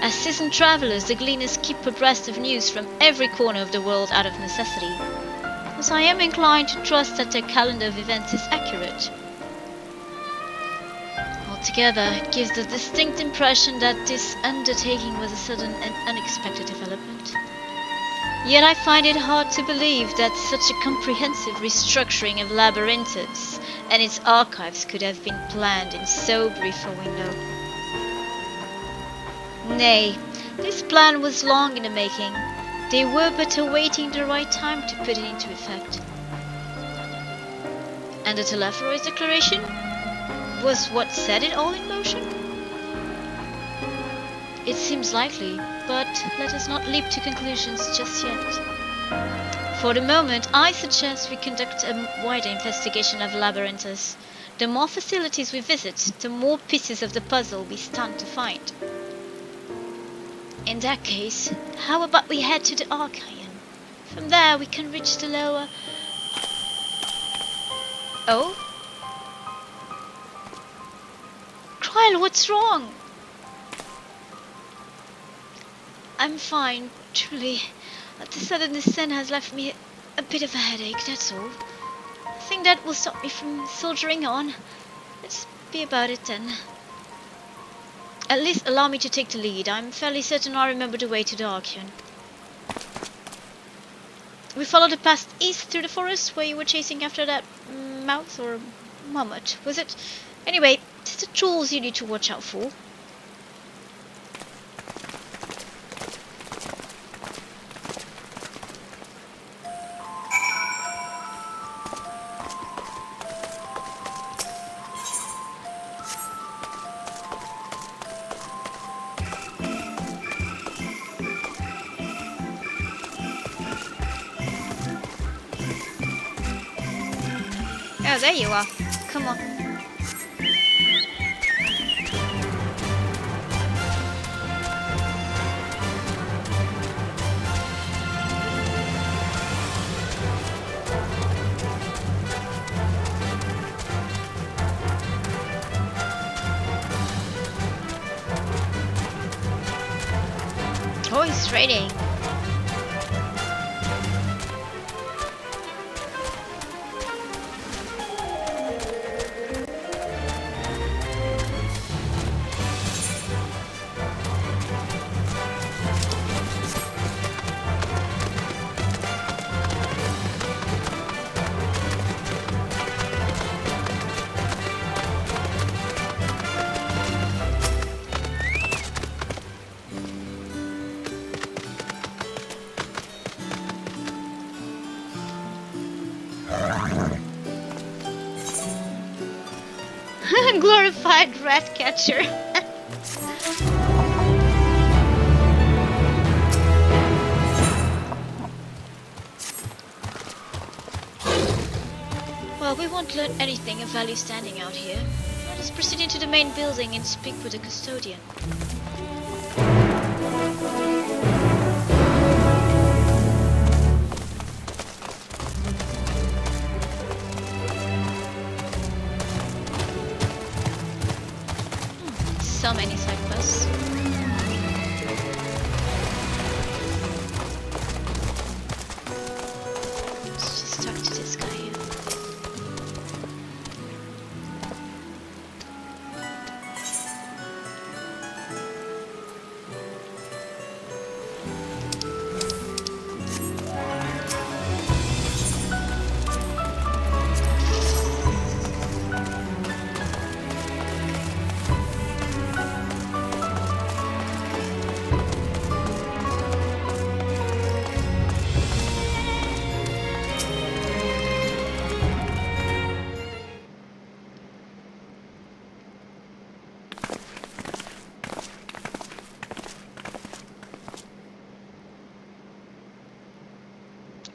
As seasoned travelers, the Gleaners keep abreast of news from every corner of the world out of necessity, thus I am inclined to trust that their calendar of events is accurate. Altogether, it gives the distinct impression that this undertaking was a sudden and unexpected development. Yet I find it hard to believe that such a comprehensive restructuring of Labyrinthus and its archives could have been planned in so brief a window. Nay, this plan was long in the making. They were but awaiting the right time to put it into effect. And the Telothroi declaration was what set it all in motion? It seems likely, but let us not leap to conclusions just yet. For the moment, I suggest we conduct a wider investigation of Labyrinthus. The more facilities we visit, the more pieces of the puzzle we stand to find. In that case, how about we head to the Archaean? From there we can reach the lower... Oh? Kyle, what's wrong? I'm fine, truly. The sudden descent has left me a bit of a headache, that's all. I think that will stop me from soldiering on. Let's be about it then. At least allow me to take the lead. I'm fairly certain I remember the way to the Archaean. We followed the path east through the forest where you were chasing after that mouse or mammoth, was it? Anyway, it's the trolls you need to watch out for. Oh, there you are. Come on. Oh, it's raining. Glorified rat catcher. Well, we won't learn anything of value standing out here. Let us proceed into the main building and speak with the custodian. So many side quests. Let's just talk to this guy here.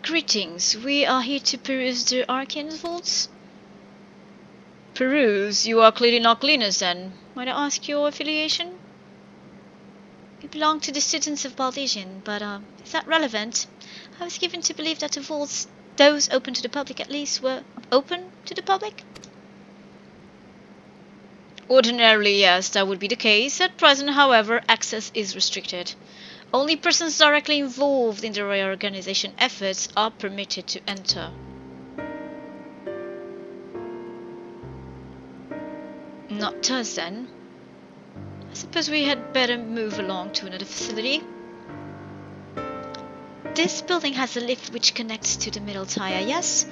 Greetings, we are here to peruse the Arcane's vaults. Peruse? You are clearly not cleaners then. Might I ask your affiliation? You belong to the students of Baldesian, but is that relevant? I was given to believe that the vaults, those open to the public at least, were open to the public? Ordinarily, yes, that would be the case. At present, however, access is restricted. Only persons directly involved in the reorganization efforts are permitted to enter. Not us then. I suppose we had better move along to another facility. This building has a lift which connects to the middle tier, yes?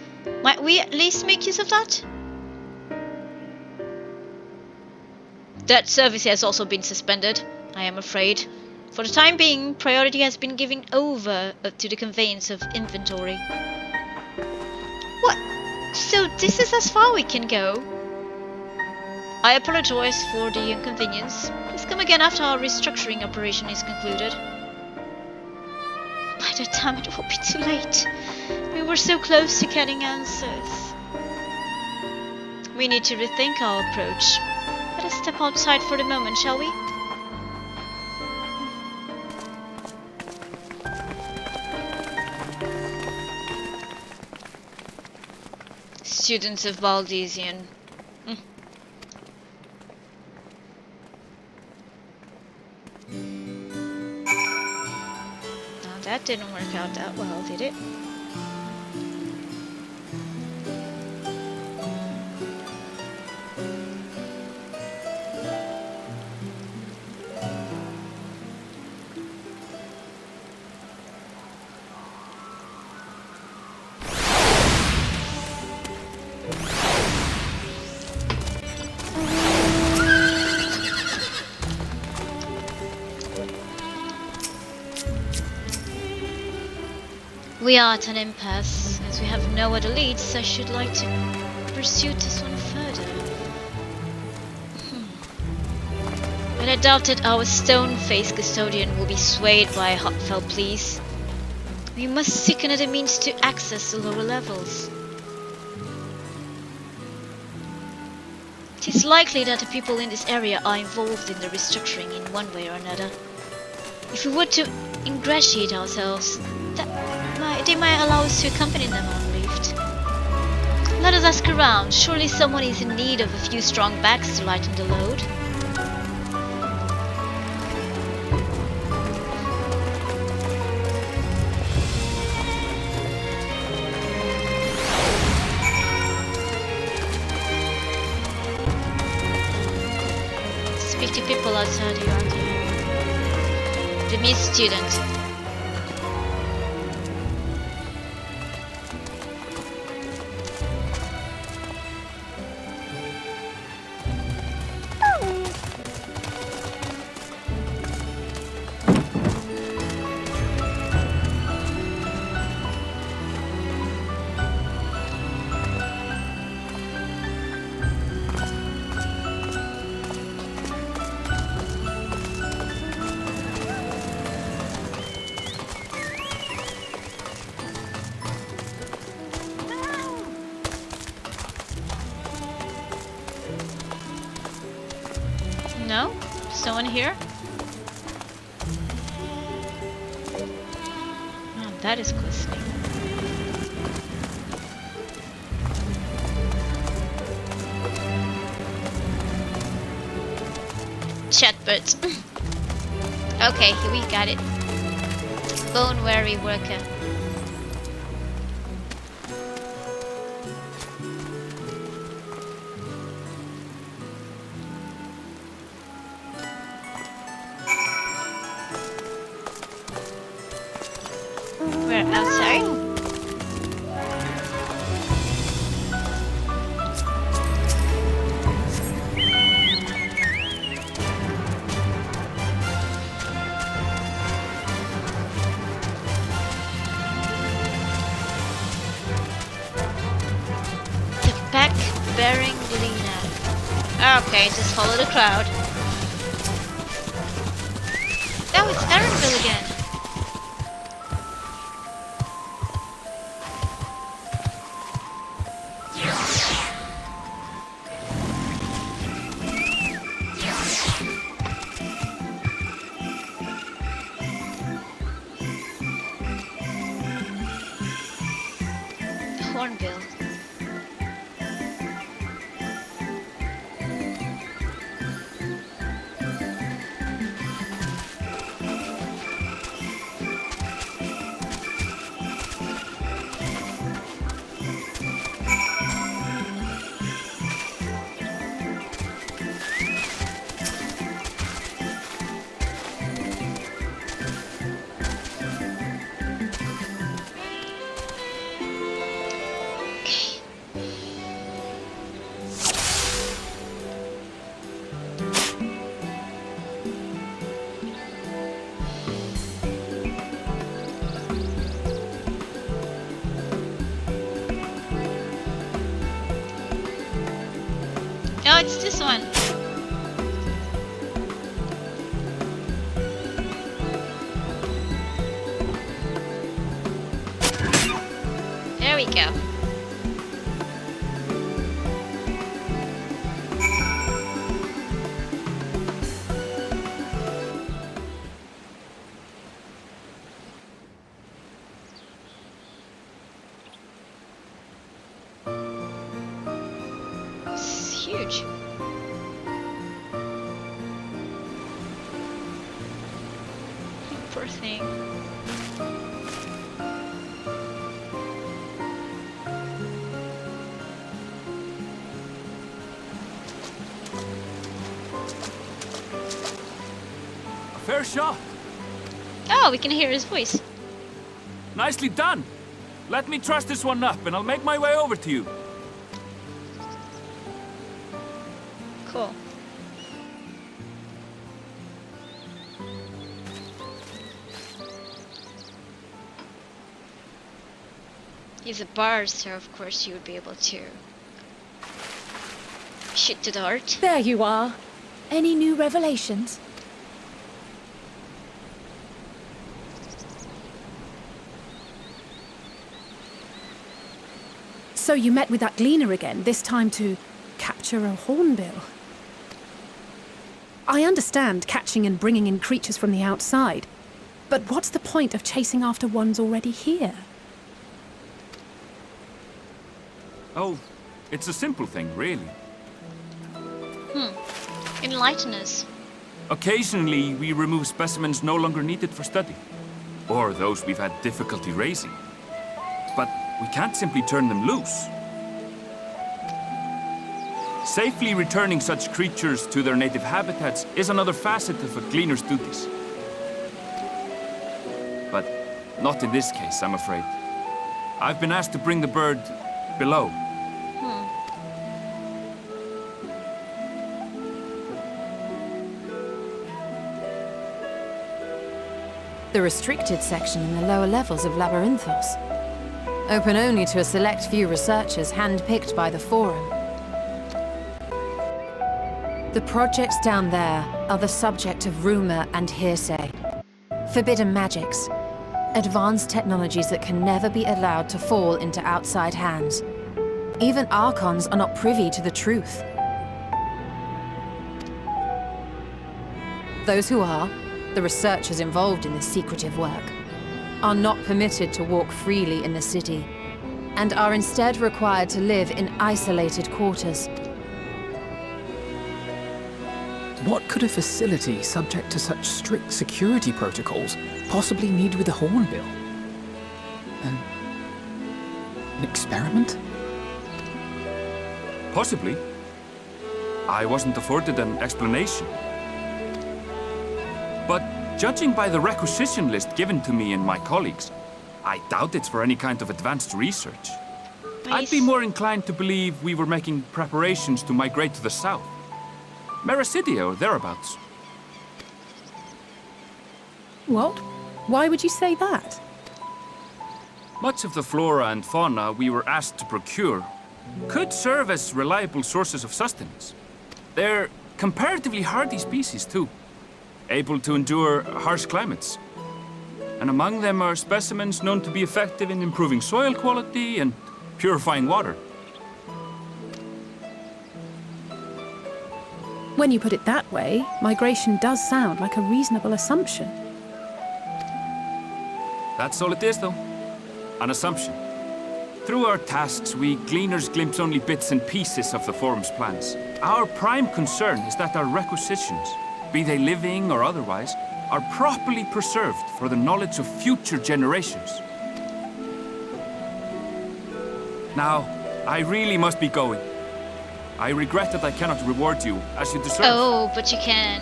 Might we at least make use of that? That service has also been suspended, I am afraid. For the time being, priority has been given over to the conveyance of inventory. What? So this is as far we can go? I apologize for the inconvenience. Please come again after our restructuring operation is concluded. By the time it will be too late. We were so close to getting answers. We need to rethink our approach. Let us step outside for the moment, shall we? Students of Baldesian. Now that didn't work out that well, did it? We are at an impasse. As we have no other leads, I should like to pursue this one further. But I doubt that our stone-faced custodian will be swayed by heartfelt pleas. We must seek another means to access the lower levels. It is likely that the people in this area are involved in the restructuring in one way or another. If we were to ingratiate ourselves, they might allow us to accompany them on lift. Let us ask around. Surely someone is in need of a few strong backs to lighten the load. There's 50 people outside the yard here. The Miss student. No? Someone here? Oh, that is glistening. Chatbot. Okay, we got it. Bone weary worker. We're outside. The pack bearing Lena. Okay, just follow the crowd. Oh, it's Aaronville again. Hornbill. Oh, it's this one. There we go. It's huge. Poor thing. A fair shot. Oh, we can hear his voice. Nicely done. Let me truss this one up and I'll make my way over to you. Cool. He's a bard, so of course you would be able to shoot the dart. There you are. Any new revelations? So you met with that gleaner again, this time to capture a hornbill. I understand catching and bringing in creatures from the outside, but what's the point of chasing after ones already here? Oh, it's a simple thing, really. Enlighten us. Occasionally, we remove specimens no longer needed for study, or those we've had difficulty raising. But we can't simply turn them loose. Safely returning such creatures to their native habitats is another facet of a gleaner's duties. But not in this case, I'm afraid. I've been asked to bring the bird below. The restricted section in the lower levels of Labyrinthos. Open only to a select few researchers handpicked by the Forum. The projects down there are the subject of rumor and hearsay. Forbidden magics. Advanced technologies that can never be allowed to fall into outside hands. Even Archons are not privy to the truth. Those who are, the researchers involved in this secretive work, are not permitted to walk freely in the city, and are instead required to live in isolated quarters. What could a facility subject to such strict security protocols possibly need with a hornbill? An experiment? Possibly. I wasn't afforded an explanation. But judging by the requisition list given to me and my colleagues, I doubt it's for any kind of advanced research. I'd be more inclined to believe we were making preparations to migrate to the south. Mericidia or thereabouts. What? Why would you say that? Much of the flora and fauna we were asked to procure could serve as reliable sources of sustenance. They're comparatively hardy species, too, able to endure harsh climates. And among them are specimens known to be effective in improving soil quality and purifying water. When you put it that way, migration does sound like a reasonable assumption. That's all it is, though. An assumption. Through our tasks, we gleaners glimpse only bits and pieces of the Forum's plans. Our prime concern is that our requisitions, be they living or otherwise, are properly preserved for the knowledge of future generations. Now, I really must be going. I regret that I cannot reward you as you deserve. Oh, but you can.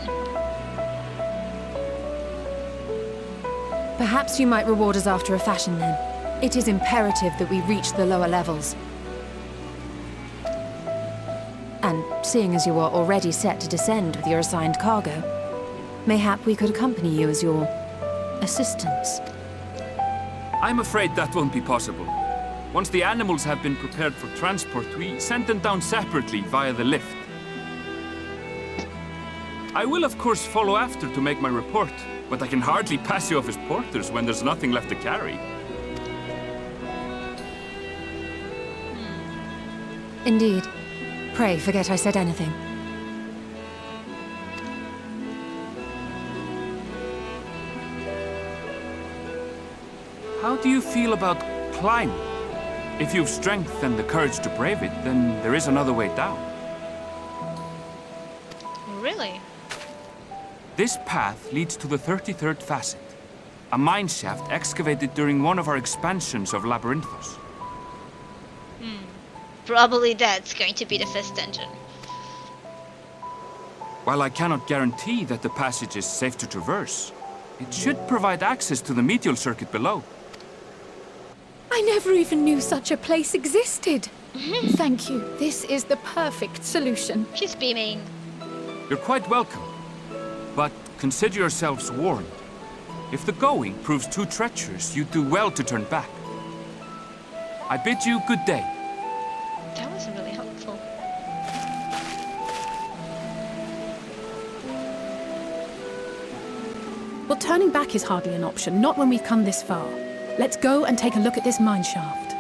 Perhaps you might reward us after a fashion then. It is imperative that we reach the lower levels. And seeing as you are already set to descend with your assigned cargo, mayhap we could accompany you as your assistants. I'm afraid that won't be possible. Once the animals have been prepared for transport, we send them down separately via the lift. I will, of course, follow after to make my report, but I can hardly pass you off as porters when there's nothing left to carry. Indeed. Pray forget I said anything. How do you feel about climbing? If you've strength and the courage to brave it, then there is another way down. Really? This path leads to the 33rd facet, a mine shaft excavated during one of our expansions of Labyrinthos. Probably that's going to be the first dungeon. While I cannot guarantee that the passage is safe to traverse, it should provide access to the medial circuit below. I never even knew such a place existed. Thank you. This is the perfect solution. She's beaming. You're quite welcome, but consider yourselves warned. If the going proves too treacherous, you do well to turn back. I bid you good day. That was really helpful. Well, turning back is hardly an option, not when we've come this far. Let's go and take a look at this mine shaft.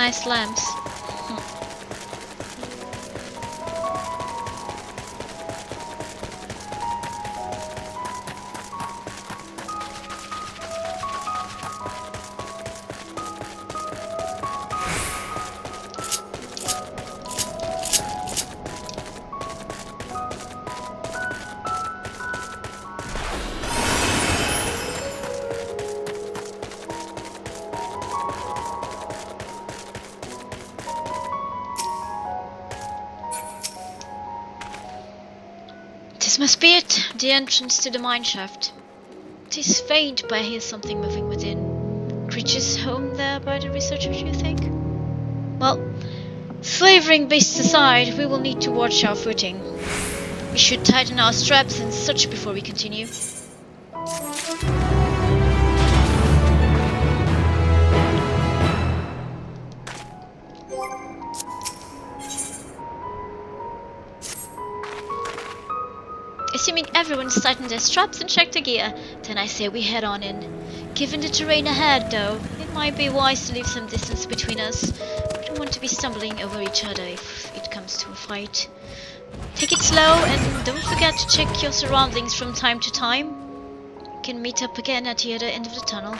Nice lamps. This must be it, the entrance to the mineshaft. 'Tis faint, but I hear something moving within. Creatures home there by the researchers, you think? Well, slavering beasts aside, we will need to watch our footing. We should tighten our straps and such before we continue. Assuming everyone's tightened their straps and checked their gear, then I say we head on in. Given the terrain ahead, though, it might be wise to leave some distance between us. We don't want to be stumbling over each other if it comes to a fight. Take it slow and don't forget to check your surroundings from time to time. We can meet up again at the other end of the tunnel.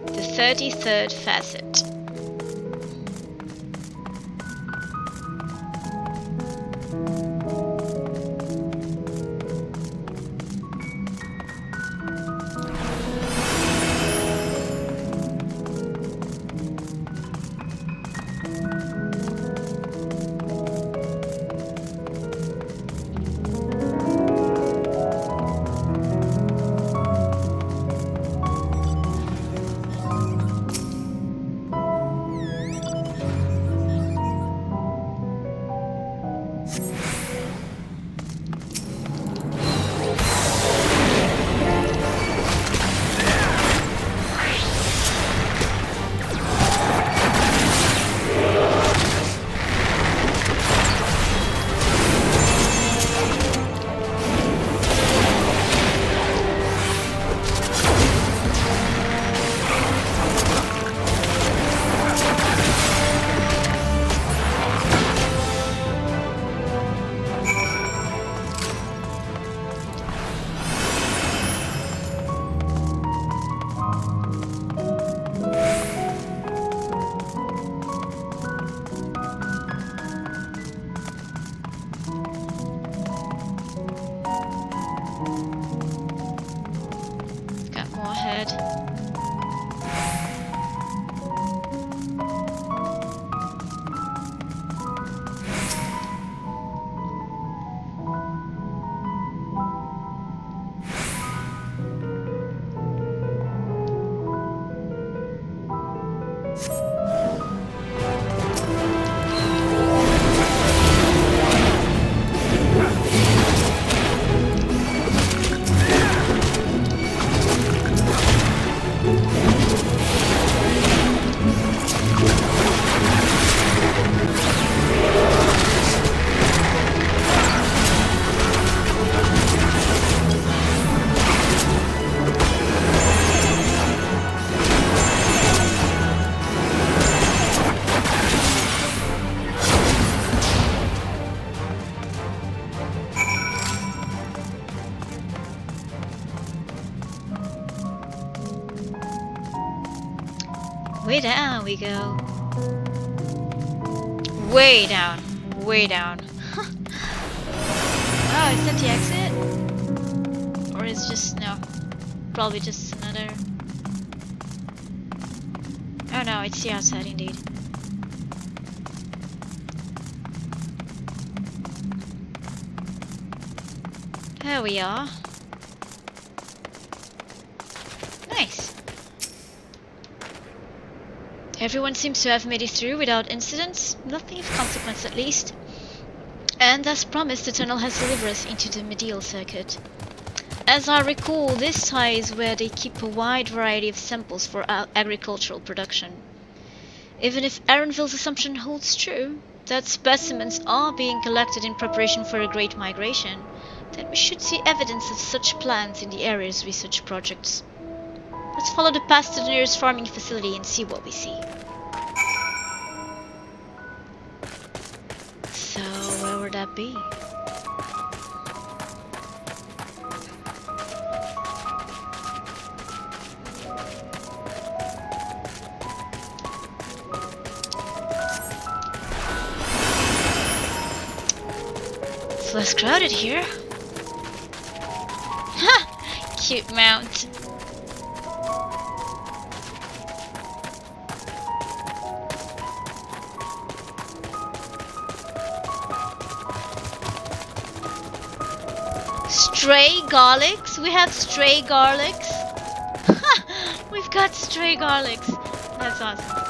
The 33rd facet. Way down we go. Way down. Way down. Oh, is that the exit? Or is just no? Probably just another. Oh no, it's the outside indeed. There we are. Nice. Everyone seems to have made it through without incidents, nothing of consequence at least. And as promised, the tunnel has delivered us into the medial circuit. As I recall, this is where they keep a wide variety of samples for agricultural production. Even if Aaronville's assumption holds true, that specimens are being collected in preparation for a great migration, then we should see evidence of such plans in the area's research projects. Let's follow the path to the nearest farming facility and see what we see. So, where would that be? It's less crowded here. Ha! Cute mount. Stray garlics? We have stray garlics? We've got stray garlics. That's awesome.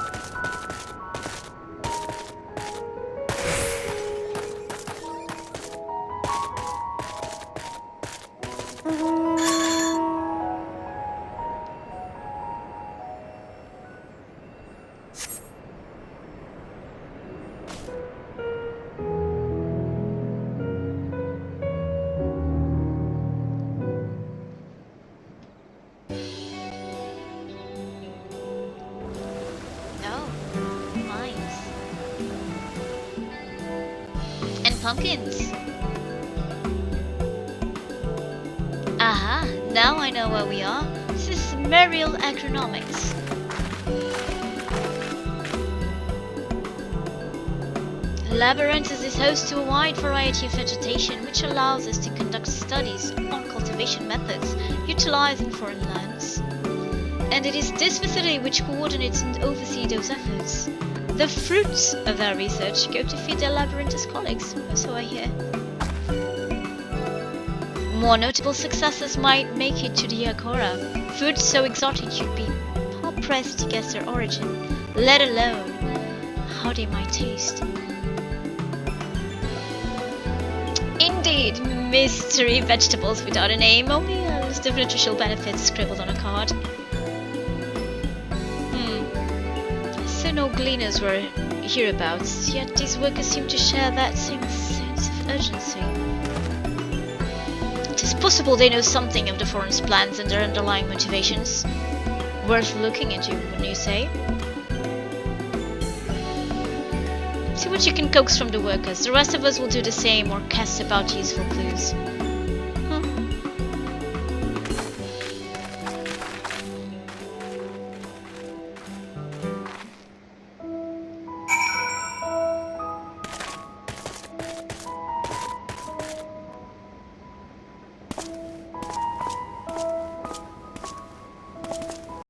Pumpkins. Aha, now I know where we are. This is Mariel Agronomics. Labyrinthus is host to a wide variety of vegetation, which allows us to conduct studies on cultivation methods utilizing foreign lands. And it is this facility which coordinates and oversees those efforts. The fruits of their research go to feed their Labyrinthus colleagues, so I hear. More notable successes might make it to the Agora. Foods so exotic you'd be hard-pressed to guess their origin, let alone how they might taste. Indeed, mystery vegetables without a name, only a list of nutritional benefits scribbled on a card. No gleaners were hereabouts, yet these workers seem to share that same sense of urgency. It is possible they know something of the Foreign's plans and their underlying motivations. Worth looking into, wouldn't you say? See what you can coax from the workers. The rest of us will do the same or cast about useful clues.